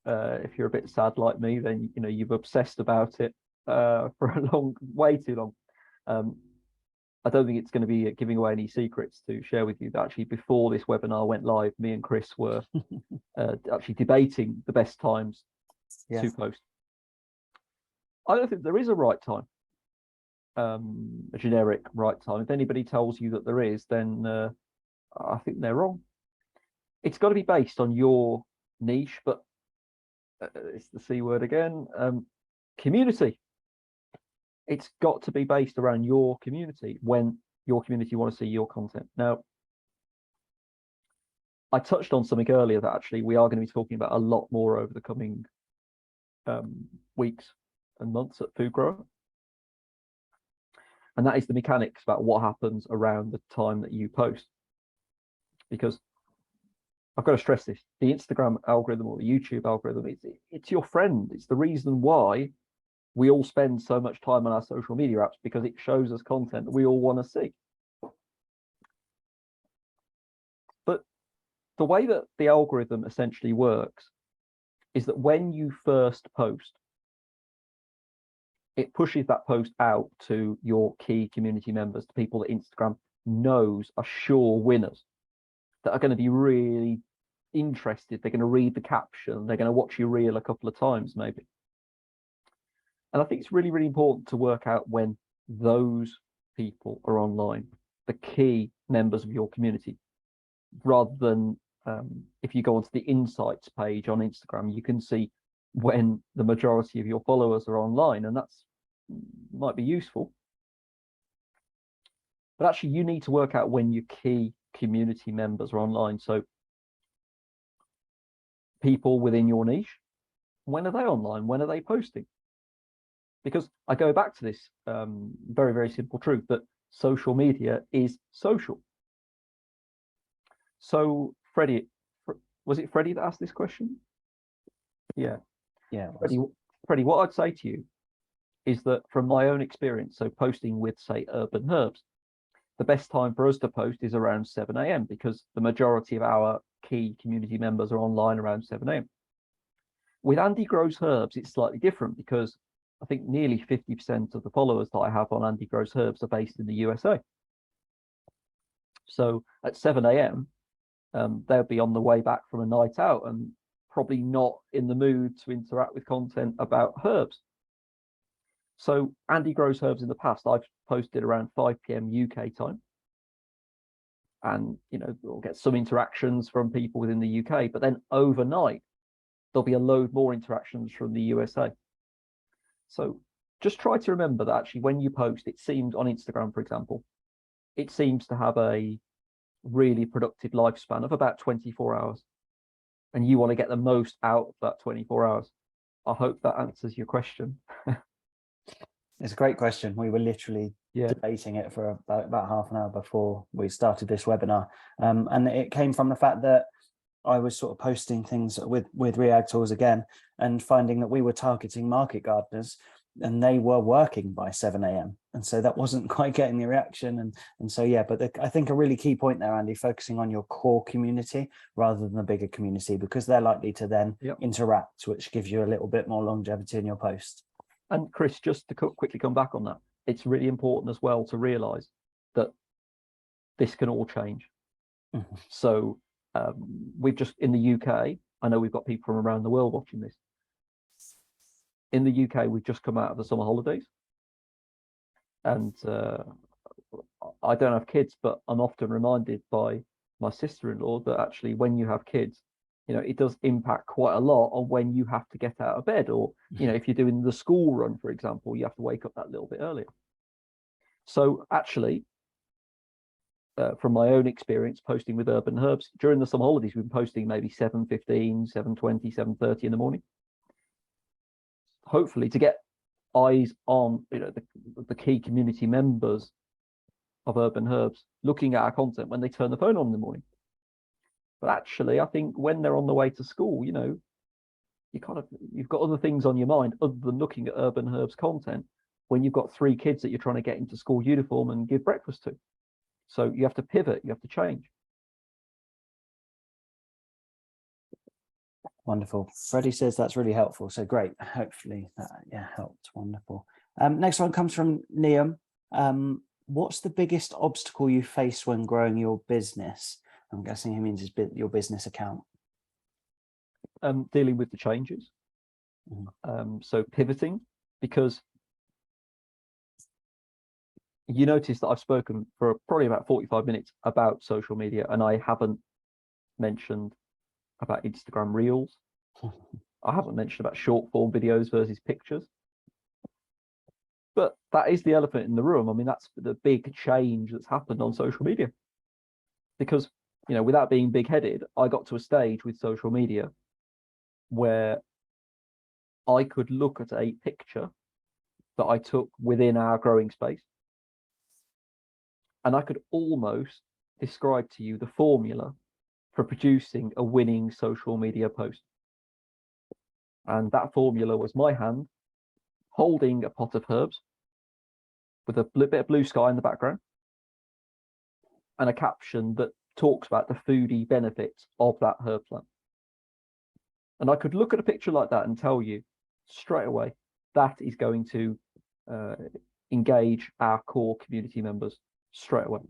if you're a bit sad like me, then you know you've obsessed about it for a way too long. I don't think it's going to be giving away any secrets to share with you that actually before this webinar went live, me and Chris were actually debating the best times to post. I don't think there is a right time, a generic right time. If anybody tells you that there is, then I think they're wrong. It's got to be based on your niche, but it's the C word again, community. It's got to be based around your community when your community want to see your content. Now, I touched on something earlier that actually we are going to be talking about a lot more over the coming weeks and months at Food Grower. And that is the mechanics about what happens around the time that you post. Because I've got to stress this, the Instagram algorithm or the YouTube algorithm, it's your friend. It's the reason why we all spend so much time on our social media apps, because it shows us content that we all want to see. the way that the algorithm essentially works is that when you first post, it pushes that post out to your key community members, to people that Instagram knows are sure winners, that are going to be really interested. They're going to read the caption. They're going to watch your reel a couple of times, maybe. And I think it's really, really important to work out when those people are online, the key members of your community, rather than if you go onto the insights page on Instagram, you can see when the majority of your followers are online, and that's might be useful. But actually, you need to work out when your key community members are online. So people within your niche, when are they online? When are they posting? Because I go back to this very, very simple truth that social media is social. So Freddie, was it Freddie that asked this question? Yeah. Freddie, what I'd say to you is that from my own experience, so posting with, say, Urban Herbs, the best time for us to post is around 7 a.m. because the majority of our key community members are online around 7 a.m. With Andy Grows Herbs, it's slightly different because I think nearly 50% of the followers that I have on Andy Grows Herbs are based in the USA. So at 7 a.m., they'll be on the way back from a night out and probably not in the mood to interact with content about herbs. So Andy Grows Herbs in the past, I've posted around 5 p.m. UK time. And, you know, we'll get some interactions from people within the UK, but then overnight, there'll be a load more interactions from the USA. So just try to remember that actually when you post, it seems on Instagram, for example, it seems to have a really productive lifespan of about 24 hours. And you want to get the most out of that 24 hours. I hope that answers your question. It's a great question. We were literally debating it for about half an hour before we started this webinar. And it came from the fact that I was sort of posting things with Reag Tools again and finding that we were targeting market gardeners and they were working by 7 a.m. And so that wasn't quite getting the reaction. And so, yeah, but I think a really key point there, Andy, focusing on your core community rather than the bigger community, because they're likely to then interact, which gives you a little bit more longevity in your post. And Chris, just to quickly come back on that, it's really important as well to realize that this can all change. Mm-hmm. So we've just, in the UK, I know we've got people from around the world watching this. In the UK, we've just come out of the summer holidays. And I don't have kids, but I'm often reminded by my sister-in-law that actually when you have kids, you know, it does impact quite a lot on when you have to get out of bed, or, you know, if you're doing the school run, for example, you have to wake up that little bit earlier. So actually, from my own experience posting with Urban Herbs, during the summer holidays, we've been posting maybe 7:15, 7:20, 7:30 in the morning. Hopefully to get eyes on, you know, the key community members of Urban Herbs looking at our content when they turn the phone on in the morning. But actually, I think when they're on the way to school, you know, you've got other things on your mind other than looking at Urban Herbs content when you've got 3 kids that you're trying to get into school uniform and give breakfast to. So you have to pivot, you have to change. Wonderful. Freddie says that's really helpful. So great. Hopefully that helped. Wonderful. Next one comes from Liam. What's the biggest obstacle you face when growing your business? I'm guessing he means your business account. Dealing with the changes. So pivoting, because you notice that I've spoken for probably about 45 minutes about social media, and I haven't mentioned about Instagram Reels. I haven't mentioned about short form videos versus pictures. But that is the elephant in the room. I mean, that's the big change that's happened on social media. Because, you know, without being big-headed, I got to a stage with social media where I could look at a picture that I took within our growing space, and I could almost describe to you the formula for producing a winning social media post. And that formula was my hand holding a pot of herbs with a bit of blue sky in the background and a caption that talks about the foodie benefits of that herb plant. And I could look at a picture like that and tell you straight away that is going to engage our core community members straight away.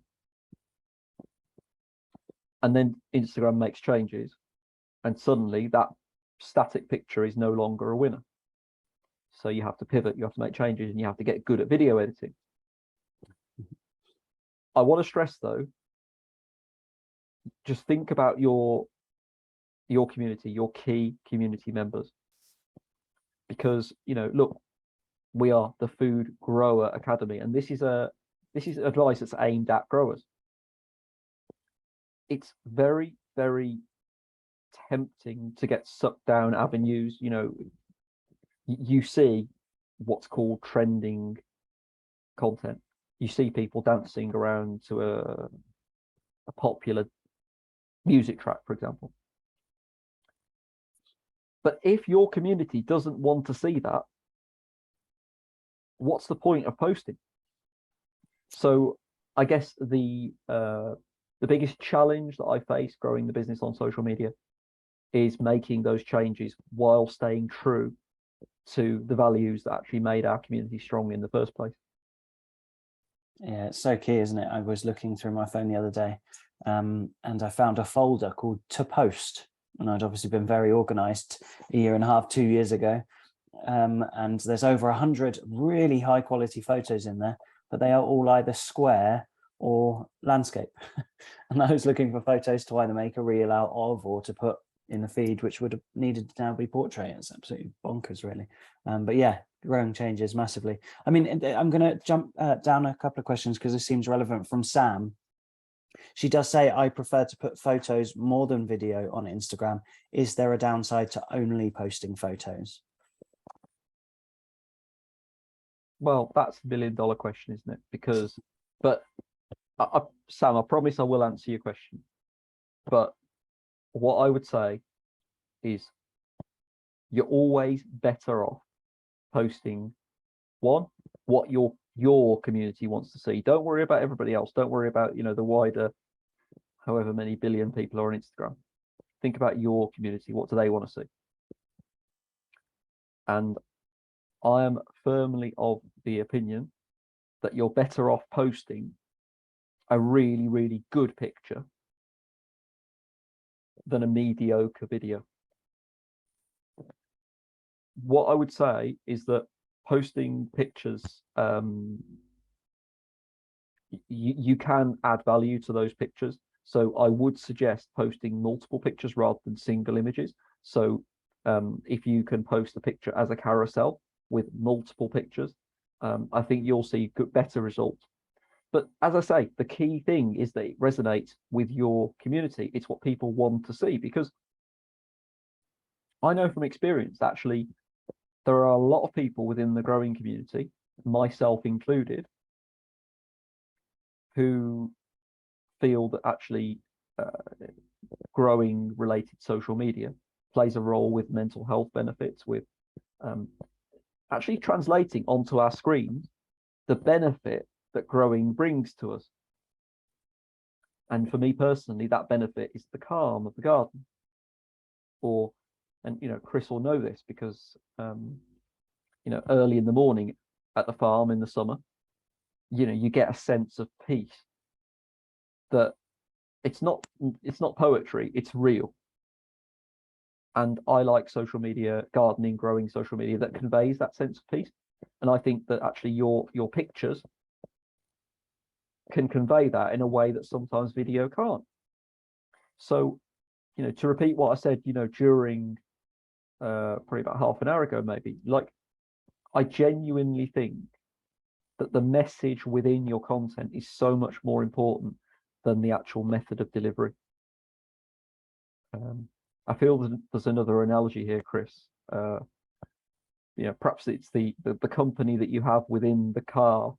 And then Instagram makes changes, and suddenly that static picture is no longer a winner. So you have to pivot, you have to make changes, and you have to get good at video editing. I want to stress though, just think about your community, your key community members. Because, look, we are the Food Grower Academy, and this is advice that's aimed at growers. It's very, very tempting to get sucked down avenues. You see what's called trending content. You see people dancing around to a popular music track, for example. But if your community doesn't want to see that, what's the point of posting? So I guess the biggest challenge that I face growing the business on social media is making those changes while staying true to the values that actually made our community strong in the first place. Yeah, it's so key, isn't it? I was looking through my phone the other day, and I found a folder called To Post, and I'd obviously been very organized a year and a half, 2 years ago. And there's over 100 really high quality photos in there, but they are all either square or landscape. And I was looking for photos to either make a reel out of or to put in the feed, which would have needed to now be portrait. It's absolutely bonkers, really. But yeah, growing changes massively. I mean, I'm going to jump down a couple of questions because this seems relevant from Sam. She does say, I prefer to put photos more than video on Instagram. Is there a downside to only posting photos? Well, that's the $1 million question, isn't it? Because, but Sam, I promise I will answer your question. But what I would say is you're always better off posting what your community wants to see. Don't worry about everybody else. Don't worry about, the wider, however many billion people are on Instagram. Think about your community. What do they want to see? And I am firmly of the opinion that you're better off posting a really, really good picture than a mediocre video. What I would say is that posting pictures, you can add value to those pictures. So I would suggest posting multiple pictures rather than single images. So if you can post a picture as a carousel with multiple pictures, I think you'll see better results. But as I say, the key thing is that it resonates with your community. It's what people want to see, because I know from experience, actually, there are a lot of people within the growing community, myself included, who feel that actually growing related social media plays a role with mental health benefits, with actually translating onto our screens the benefit that growing brings to us. And for me personally, that benefit is the calm of the garden. And Chris will know this because early in the morning at the farm in the summer, you get a sense of peace that it's not poetry, it's real. And I like social media, gardening, growing social media that conveys that sense of peace. And I think that actually your pictures can convey that in a way that sometimes video can't. So, to repeat what I said, during probably about half an hour ago, maybe, like, I genuinely think that the message within your content is so much more important than the actual method of delivery. I feel that there's another analogy here, Chris. Perhaps it's the company that you have within the car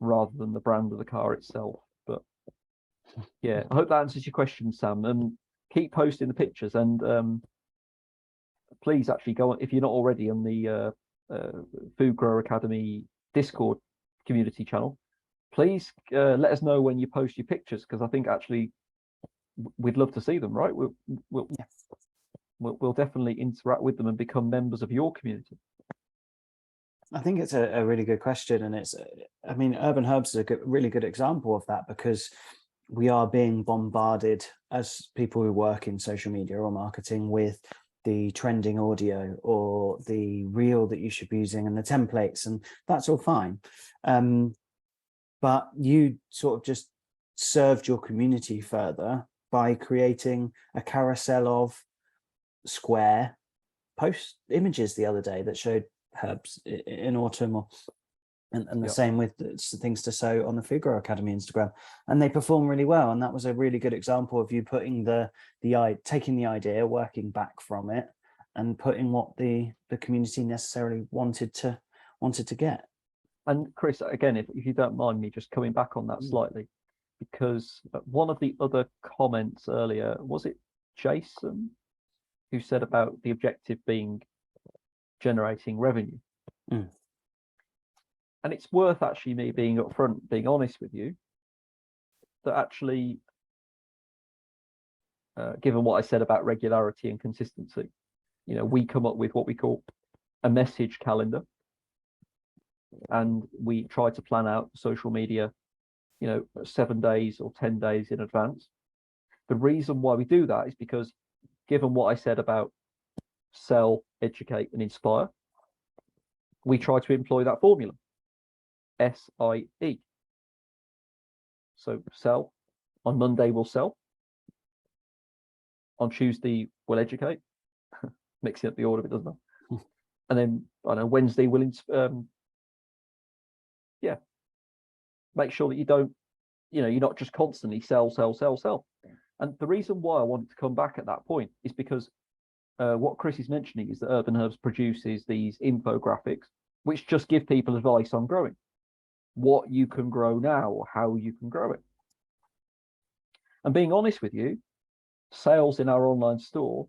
rather than the brand of the car itself. But yeah, I hope that answers your question, Sam. And keep posting the pictures, and please actually go on, if you're not already, on the Food Grower Academy Discord community channel. Please let us know when you post your pictures, because I think actually we'd love to see them, right? Yeah. We'll definitely interact with them and become members of your community. I think it's a really good question, and I mean, Urban Herbs is a really good example of that, because we are being bombarded as people who work in social media or marketing with the trending audio or the reel that you should be using and the templates, and that's all fine. But you sort of just served your community further by creating a carousel of square post images the other day that showed herbs in autumn, and the same with things to sow on the Food Grower Academy Instagram, and they perform really well. And that was a really good example of you putting taking the idea, working back from it, and putting what the community necessarily wanted to get. And Chris, again, if you don't mind me just coming back on that slightly, because one of the other comments earlier, was it Jason, who said about the objective being generating revenue? And it's worth actually me being upfront, being honest with you, that actually, given what I said about regularity and consistency, we come up with what we call a message calendar, and we try to plan out social media, 7 days or 10 days in advance. The reason why we do that is because, given what I said about sell, educate, and inspire, we try to employ that formula, SIE. So sell, on Monday we'll sell, on Tuesday we'll educate, mixing up the order of it, doesn't it? And then, I don't know, Wednesday we'll make sure that you don't, you're not just constantly sell. And the reason why I wanted to come back at that point is because what Chris is mentioning is that Urban Herbs produces these infographics which just give people advice on growing, what you can grow now or how you can grow it. And being honest with you, sales in our online store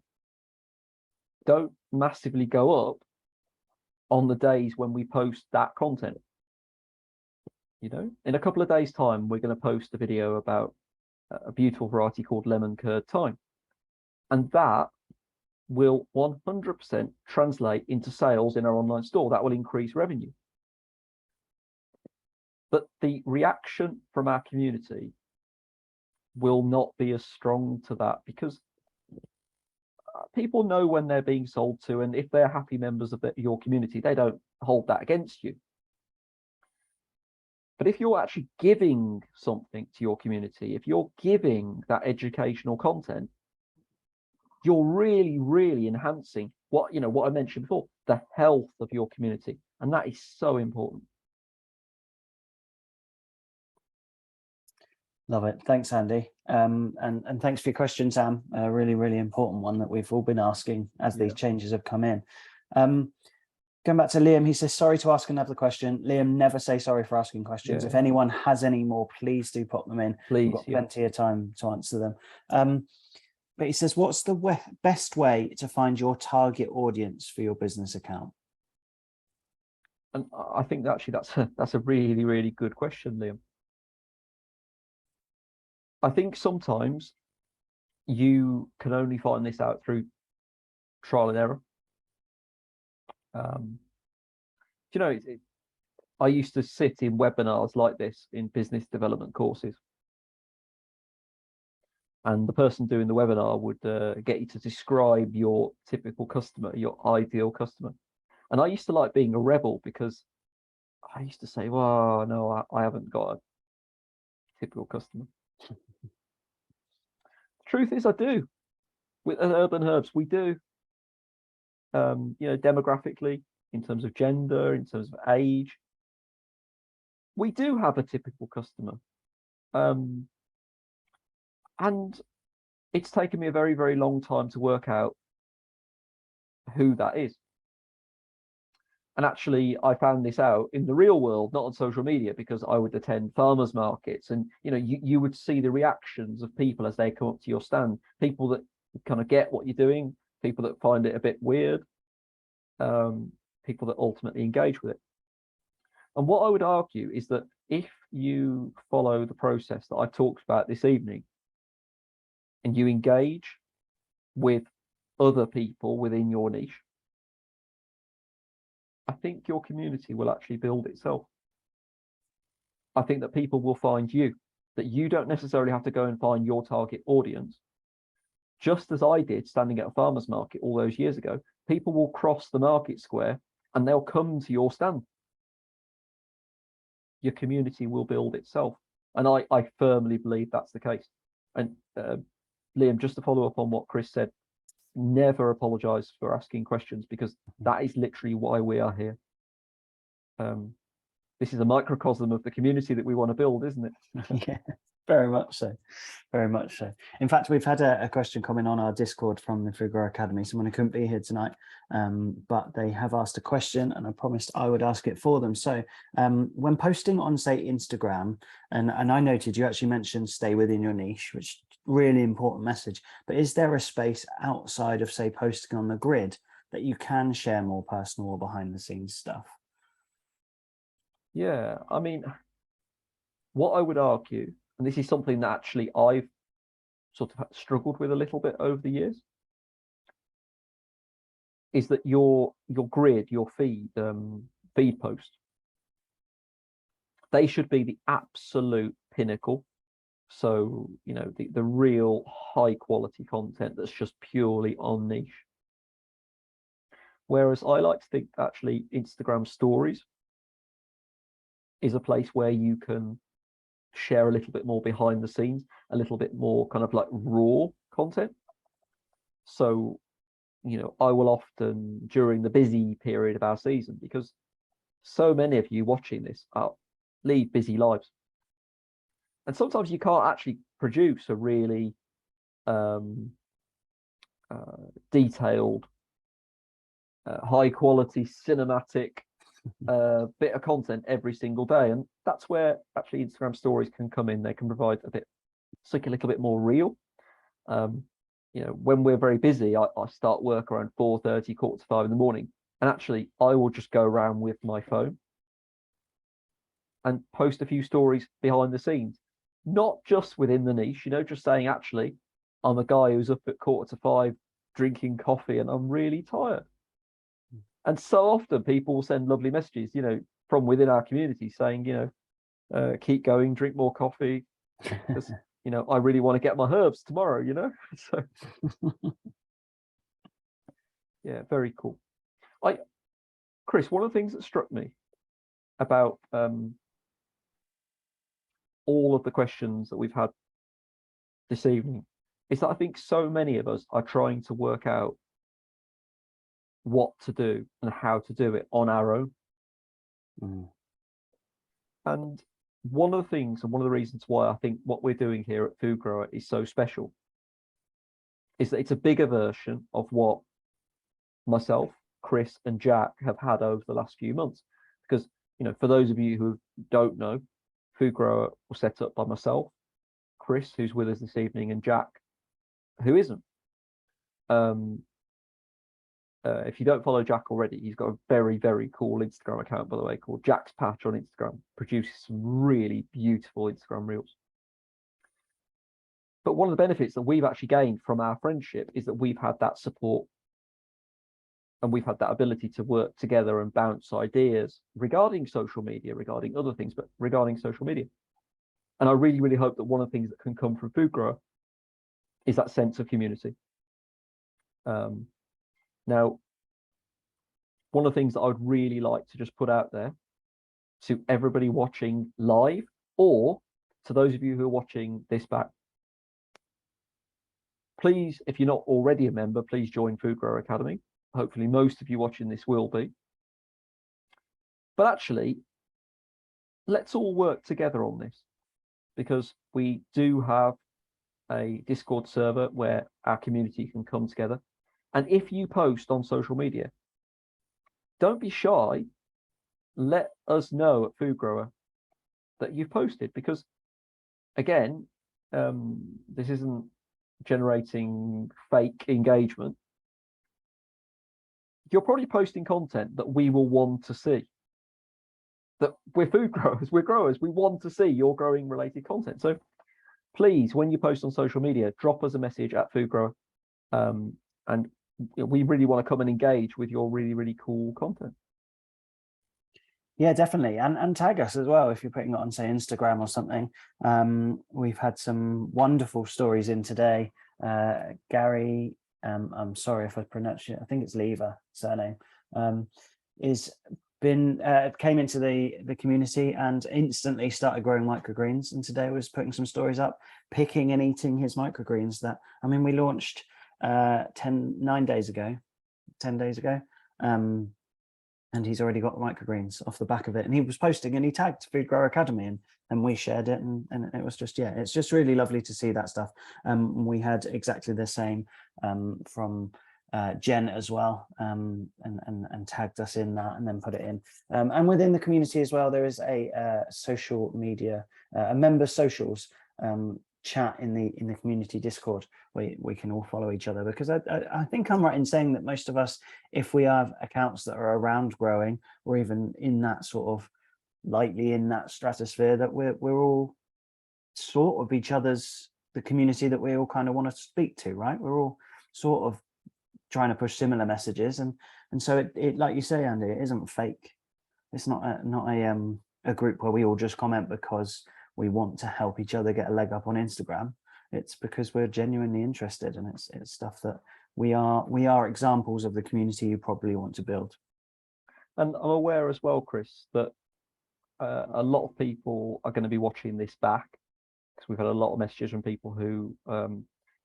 don't massively go up on the days when we post that content. In a couple of days' time, we're going to post a video about a beautiful variety called lemon curd thyme, and that will 100% translate into sales in our online store. That will increase revenue. But the reaction from our community will not be as strong to that, because people know when they're being sold to, and if they're happy members of your community, they don't hold that against you. But if you're actually giving something to your community, if you're giving that educational content, you're really, really enhancing what I mentioned before, the health of your community. And that is so important. Love it. Thanks, Andy. And thanks for your question, Sam. A really, really important one that we've all been asking as these changes have come in. Going back to Liam, he says, sorry to ask another question. Liam, never say sorry for asking questions. If anyone has any more, please do pop them in. Please, we've got plenty of time to answer them. But he says, what's the best way to find your target audience for your business account? And I think actually that's a really, really good question, Liam. I think sometimes you can only find this out through trial and error. I used to sit in webinars like this in business development courses, and the person doing the webinar would get you to describe your typical customer, your ideal customer. And I used to like being a rebel, because I used to say, well, no, I haven't got a typical customer. Truth is, I do. With Urban Herbs, we do. Demographically, in terms of gender, in terms of age, we do have a typical customer. And it's taken me a very, very long time to work out who that is. And actually, I found this out in the real world, not on social media, because I would attend farmers markets, and you would see the reactions of people as they come up to your stand. People that kind of get what you're doing, people that find it a bit weird, people that ultimately engage with it. And what I would argue is that if you follow the process that I talked about this evening, and you engage with other people within your niche, I think your community will actually build itself. I think that people will find you, that you don't necessarily have to go and find your target audience. Just as I did standing at a farmer's market all those years ago, people will cross the market square and they'll come to your stand. Your community will build itself. And I firmly believe that's the case. And Liam, just to follow up on what Chris said, never apologize for asking questions, because that is literally why we are here. This is a microcosm of the community that we want to build, isn't it? Yeah, very much so. Very much so. In fact, we've had a question coming on our Discord from the Food Grower Academy, someone who couldn't be here tonight, but they have asked a question and I promised I would ask it for them. So when posting on, say, Instagram, and I noted you actually mentioned stay within your niche, which really important message, but is there a space outside of, say, posting on the grid that you can share more personal or behind the scenes stuff? Yeah, I mean, what I would argue, and this is something that actually I've sort of struggled with a little bit over the years, is that your grid, your feed post, they should be the absolute pinnacle. So, you know, the real high quality content that's just purely on niche. Whereas I like to think actually Instagram stories is a place where you can share a little bit more behind the scenes, a little bit more kind of like raw content. So, you know, I will often, during the busy period of our season, because so many of you watching this lead busy lives, and sometimes you can't actually produce a really detailed, high quality cinematic bit of content every single day, and that's where actually Instagram stories can come in. They can provide something a little bit more real. You know, when we're very busy, I start work around 4:30, 4:45 in the morning, and actually I will just go around with my phone and post a few stories behind the scenes, not just within the niche, you know, just saying, actually, I'm a guy who's up at 4:45 drinking coffee and I'm really tired. And so often people will send lovely messages, you know, from within our community saying, you know, keep going, drink more coffee, because, you know, I really want to get my herbs tomorrow, you know. So yeah, very cool. Chris, one of the things that struck me about all of the questions that we've had this evening is that I think so many of us are trying to work out what to do and how to do it on our own. And one of the things and one of the reasons why I think what we're doing here at Food Grower is so special is that it's a bigger version of what myself, Chris, and Jack have had over the last few months. Because, you know, for those of you who don't know, Food Grower was set up by myself, Chris, who's with us this evening, and Jack, who isn't. If you don't follow Jack already, he's got a very, very cool Instagram account, by the way, called Jack's Patch on Instagram. Produces some really beautiful Instagram reels. But one of the benefits that we've actually gained from our friendship is that we've had that support and we've had that ability to work together and bounce ideas regarding social media, regarding other things, but regarding social media. And I really, really hope that one of the things that can come from Food Grower is that sense of community. Now, one of the things that I would really like to just put out there to everybody watching live, or to those of you who are watching this back, please, if you're not already a member, please join Food Grower Academy. Hopefully most of you watching this will be. But actually, let's all work together on this, because we do have a Discord server where our community can come together. And if you post on social media, don't be shy. Let us know at Food Grower that you've posted, because again, this isn't generating fake engagement. You're probably posting content that we will want to see. That we're food growers, we're growers, we want to see your growing related content. So please, when you post on social media, drop us a message at Food Grower, and we really want to come and engage with your really, really cool content. Yeah, definitely. And tag us as well if you're putting it on, say, Instagram or something. We've had some wonderful stories in today. Gary, I'm sorry if I pronounce it, I think it's Lever surname, came into the community and instantly started growing microgreens. And today was putting some stories up, picking and eating his microgreens that, I mean, we launched 10 days ago. And he's already got microgreens off the back of it. And he was posting and he tagged Food Grower Academy and we shared it. And it was just, yeah, it's just really lovely to see that stuff. We had exactly the same from Jen as well, and tagged us in that and then put it in. And within the community as well, there is a social media, a member socials chat in the community Discord where we can all follow each other, because I think I'm right in saying that most of us, if we have accounts that are around growing or even in that sort of lightly in that stratosphere, that we're all sort of each other's, the community that we all kind of want to speak to, right? We're all sort of trying to push similar messages, and so it like you say, Andy, it isn't fake. It's not a group where we all just comment because we want to help each other get a leg up on Instagram. It's because we're genuinely interested, and it's stuff that we are examples of the community you probably want to build. And I'm aware as well, Chris, that a lot of people are going to be watching this back, because we've had a lot of messages from people who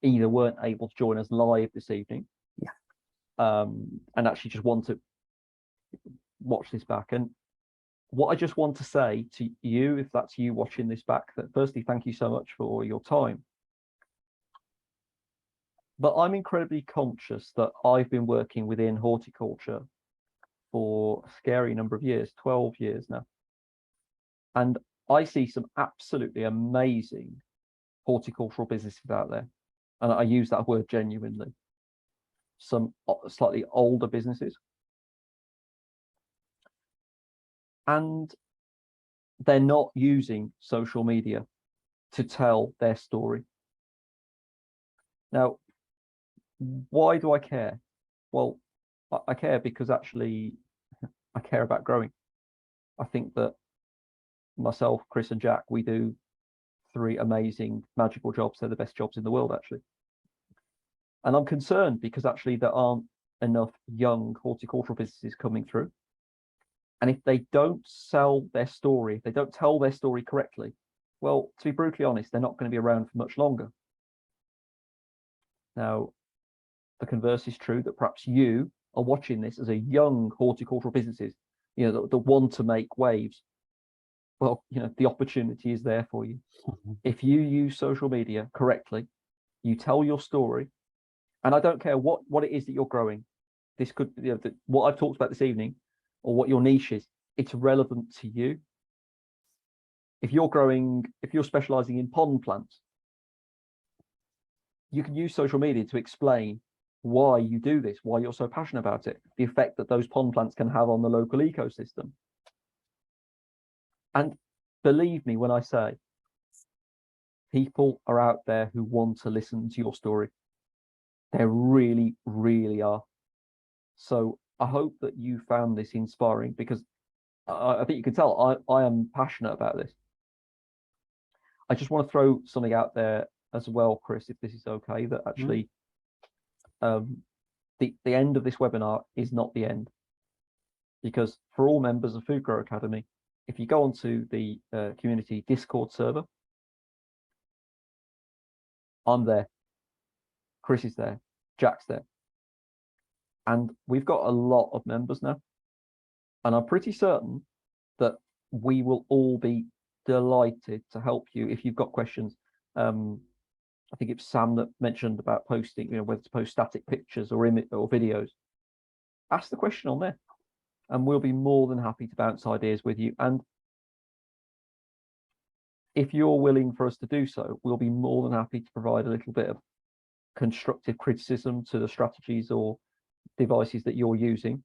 either weren't able to join us live this evening, and actually just want to watch this back. And what I just want to say to you, if that's you watching this back, that firstly, thank you so much for your time. But I'm incredibly conscious that I've been working within horticulture for a scary number of years, 12 years now. And I see some absolutely amazing horticultural businesses out there. And I use that word genuinely. Some slightly older businesses. And they're not using social media to tell their story. Now, why do I care? Well, I care because actually I care about growing. I think that myself, Chris and Jack, we do 3 amazing magical jobs. They're the best jobs in the world, actually. And I'm concerned because actually there aren't enough young horticultural businesses coming through. And if they don't sell their story, if they don't tell their story correctly, well, to be brutally honest, they're not going to be around for much longer. Now, the converse is true, that perhaps you are watching this as a young horticultural businesses, that want to make waves. Well, the opportunity is there for you. If you use social media correctly, you tell your story, and I don't care what it is that you're growing. This could, what I've talked about this evening, or what your niche is, it's relevant to you. If you're specializing in pond plants, you can use social media to explain why you do this, why you're so passionate about it, the effect that those pond plants can have on the local ecosystem. And believe me when I say, people are out there who want to listen to your story. There really, really are. So I hope that you found this inspiring, because I think you can tell I am passionate about this. I just want to throw something out there as well, Chris, if this is okay, that actually the end of this webinar is not the end. Because for all members of Food Grower Academy, if you go onto the community Discord server, I'm there, Chris is there, Jack's there. And we've got a lot of members now. And I'm pretty certain that we will all be delighted to help you if you've got questions. I think it's Sam that mentioned about posting, whether to post static pictures or videos. Ask the question on there, and we'll be more than happy to bounce ideas with you. And if you're willing for us to do so, we'll be more than happy to provide a little bit of constructive criticism to the strategies or devices that you're using.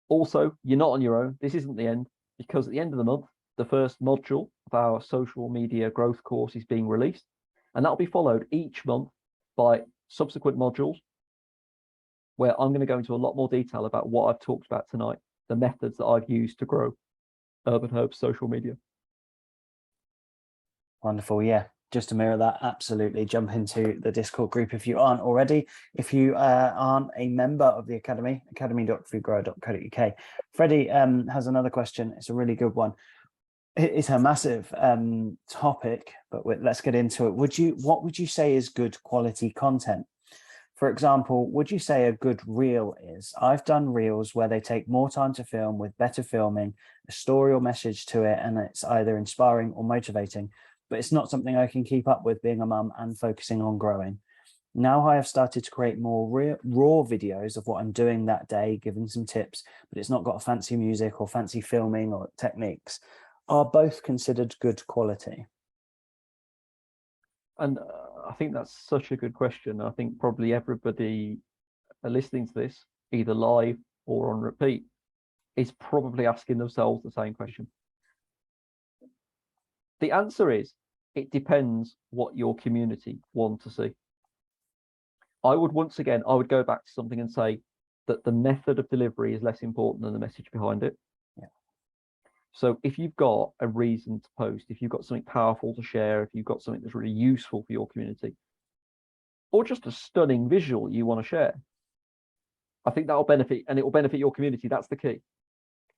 Also, you're not on your own. This isn't the end, because at the end of the month, the first module our social media growth course is being released, and that'll be followed each month by subsequent modules where I'm going to go into a lot more detail about what I've talked about tonight, the methods that I've used to grow Urban Herb's social media. Wonderful. Yeah. Just to mirror that, absolutely. Jump into the Discord group if you aren't already. If you aren't a member of the Academy, academy.foodgrower.co.uk. Freddie has another question. It's a really good one. It's a massive topic, but let's get into it. What would you say is good quality content? For example, would you say a good reel is? I've done reels where they take more time to film with better filming, a story or message to it, and it's either inspiring or motivating, but it's not something I can keep up with being a mum and focusing on growing. Now I have started to create more raw videos of what I'm doing that day, giving some tips, but it's not got fancy music or fancy filming or techniques. Are both considered good quality? And I think that's such a good question. I think probably everybody listening to this, either live or on repeat, is probably asking themselves the same question. The answer is, it depends what your community want to see. I would go back to something and say that the method of delivery is less important than the message behind it. Yeah. So if you've got a reason to post, if you've got something powerful to share, if you've got something that's really useful for your community, or just a stunning visual you want to share, I think that'll benefit, and it will benefit your community. That's the key. It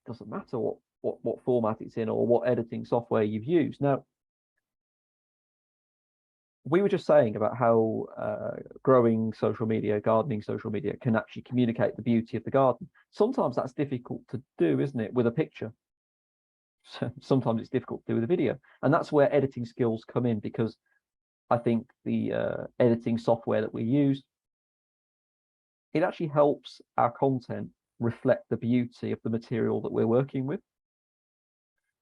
doesn't matter what format it's in or what editing software you've used. Now, we were just saying about how growing social media, gardening social media can actually communicate the beauty of the garden. Sometimes that's difficult to do, isn't it, with a picture? Sometimes it's difficult to do with a video. And that's where editing skills come in, because I think the editing software that we use, it actually helps our content reflect the beauty of the material that we're working with.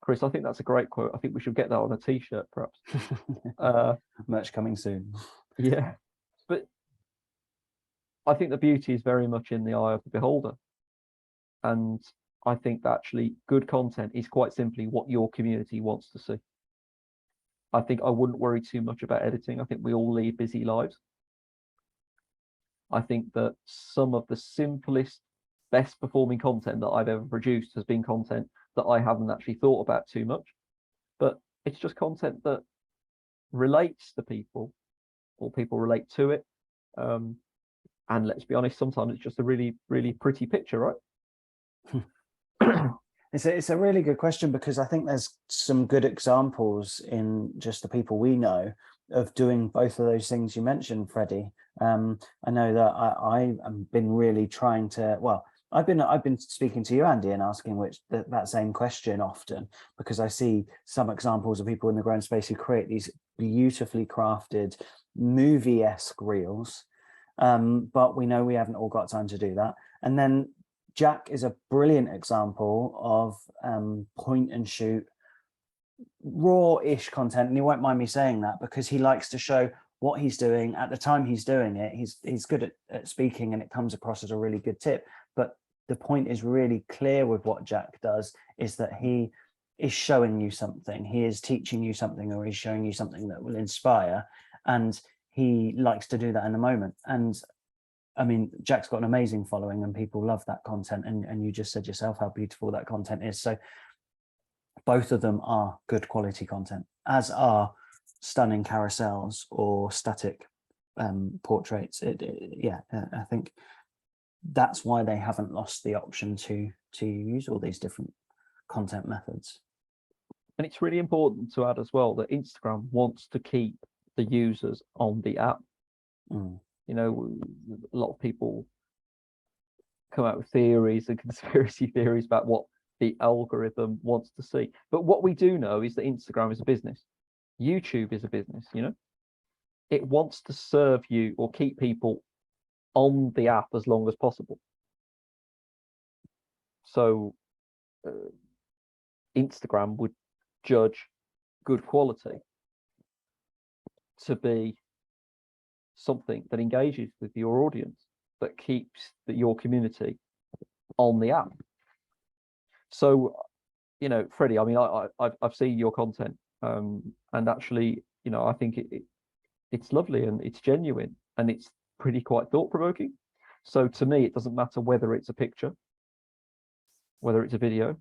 Chris, I think that's a great quote. I think we should get that on a t-shirt, perhaps. Merch coming soon. Yeah, but I think the beauty is very much in the eye of the beholder. And I think that actually good content is quite simply what your community wants to see. I think I wouldn't worry too much about editing. I think we all lead busy lives. I think that some of the simplest, best performing content that I've ever produced has been content that I haven't actually thought about too much, but it's just content that relates to people, or people relate to it. And let's be honest, sometimes it's just a really, really pretty picture, right? It's a really good question, because I think there's some good examples in just the people we know of doing both of those things you mentioned, Freddie. I know that I have been really trying to, well, I've been speaking to you, Andy, and asking that same question often, because I see some examples of people in the grown space who create these beautifully crafted movie-esque reels, but we know we haven't all got time to do that. And then Jack is a brilliant example of point and shoot, raw-ish content, and he won't mind me saying that, because he likes to show what he's doing at the time he's doing it. He's good at speaking, and it comes across as a really good tip. But the point is really clear with what Jack does, is that he is showing you something, he is teaching you something, or he's showing you something that will inspire, and he likes to do that in the moment. And I mean, Jack's got an amazing following and people love that content, and you just said yourself how beautiful that content is. So both of them are good quality content, as are stunning carousels or static portraits. Yeah, I think that's why they haven't lost the option to use all these different content methods. And it's really important to add as well that Instagram wants to keep the users on the app. You know, a lot of people come out with theories and conspiracy theories about what the algorithm wants to see. But what we do know is that Instagram is a business. YouTube is a business, you know. It wants to serve you or keep people on the app as long as possible. So Instagram would judge good quality to be something that engages with your audience, that keeps your community on the app. So, you know, Freddie, I mean, I've seen your content And actually, you know, I think it's lovely and it's genuine and it's pretty quite thought-provoking. So to me, it doesn't matter whether it's a picture, whether it's a video,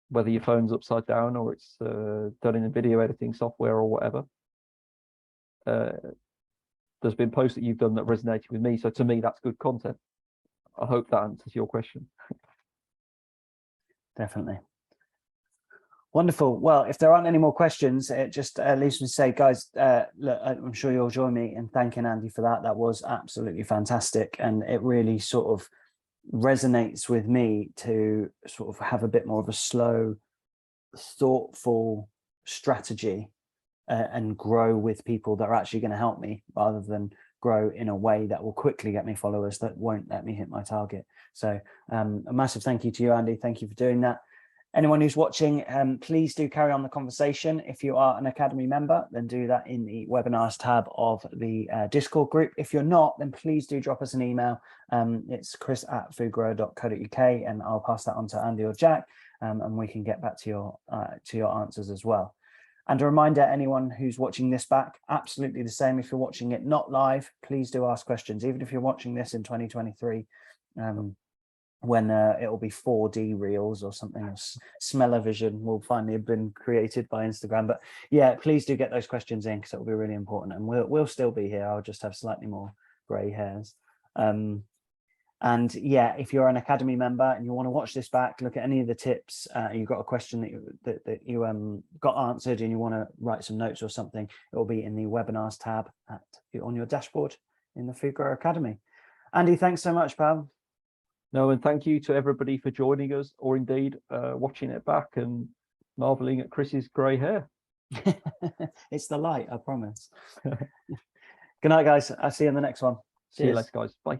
whether your phone's upside down or it's done in a video editing software or whatever. There's been posts that you've done that resonated with me. So to me, that's good content. I hope that answers your question. Definitely. Wonderful. Well, if there aren't any more questions, it just leaves me to say, guys, look, I'm sure you'll join me in thanking Andy for that. That was absolutely fantastic. And it really sort of resonates with me to sort of have a bit more of a slow, thoughtful strategy and grow with people that are actually going to help me, rather than grow in a way that will quickly get me followers that won't let me hit my target. So a massive thank you to you, Andy. Thank you for doing that. Anyone who's watching, please do carry on the conversation. If you are an Academy member, then do that in the webinars tab of the Discord group. If you're not, then please do drop us an email. It's chris@foodgrower.co.uk, and I'll pass that on to Andy or Jack, and we can get back to your answers as well. And a reminder, anyone who's watching this back, absolutely the same. If you're watching it not live, please do ask questions, even if you're watching this in 2023. When it'll be 4D reels or something, smell-o-vision will finally have been created by Instagram. But yeah, please do get those questions in, because it will be really important. And we'll still be here. I'll just have slightly more grey hairs. And yeah, if you're an Academy member and you want to watch this back, look at any of the tips, you've got a question that you got answered and you want to write some notes or something, it will be in the webinars tab on your dashboard in the Food Grower Academy. Andy, thanks so much, pal. No, and thank you to everybody for joining us, or indeed watching it back and marveling at Chris's grey hair. It's the light, I promise. Good night, guys. I'll see you in the next one. See you later, guys. Bye.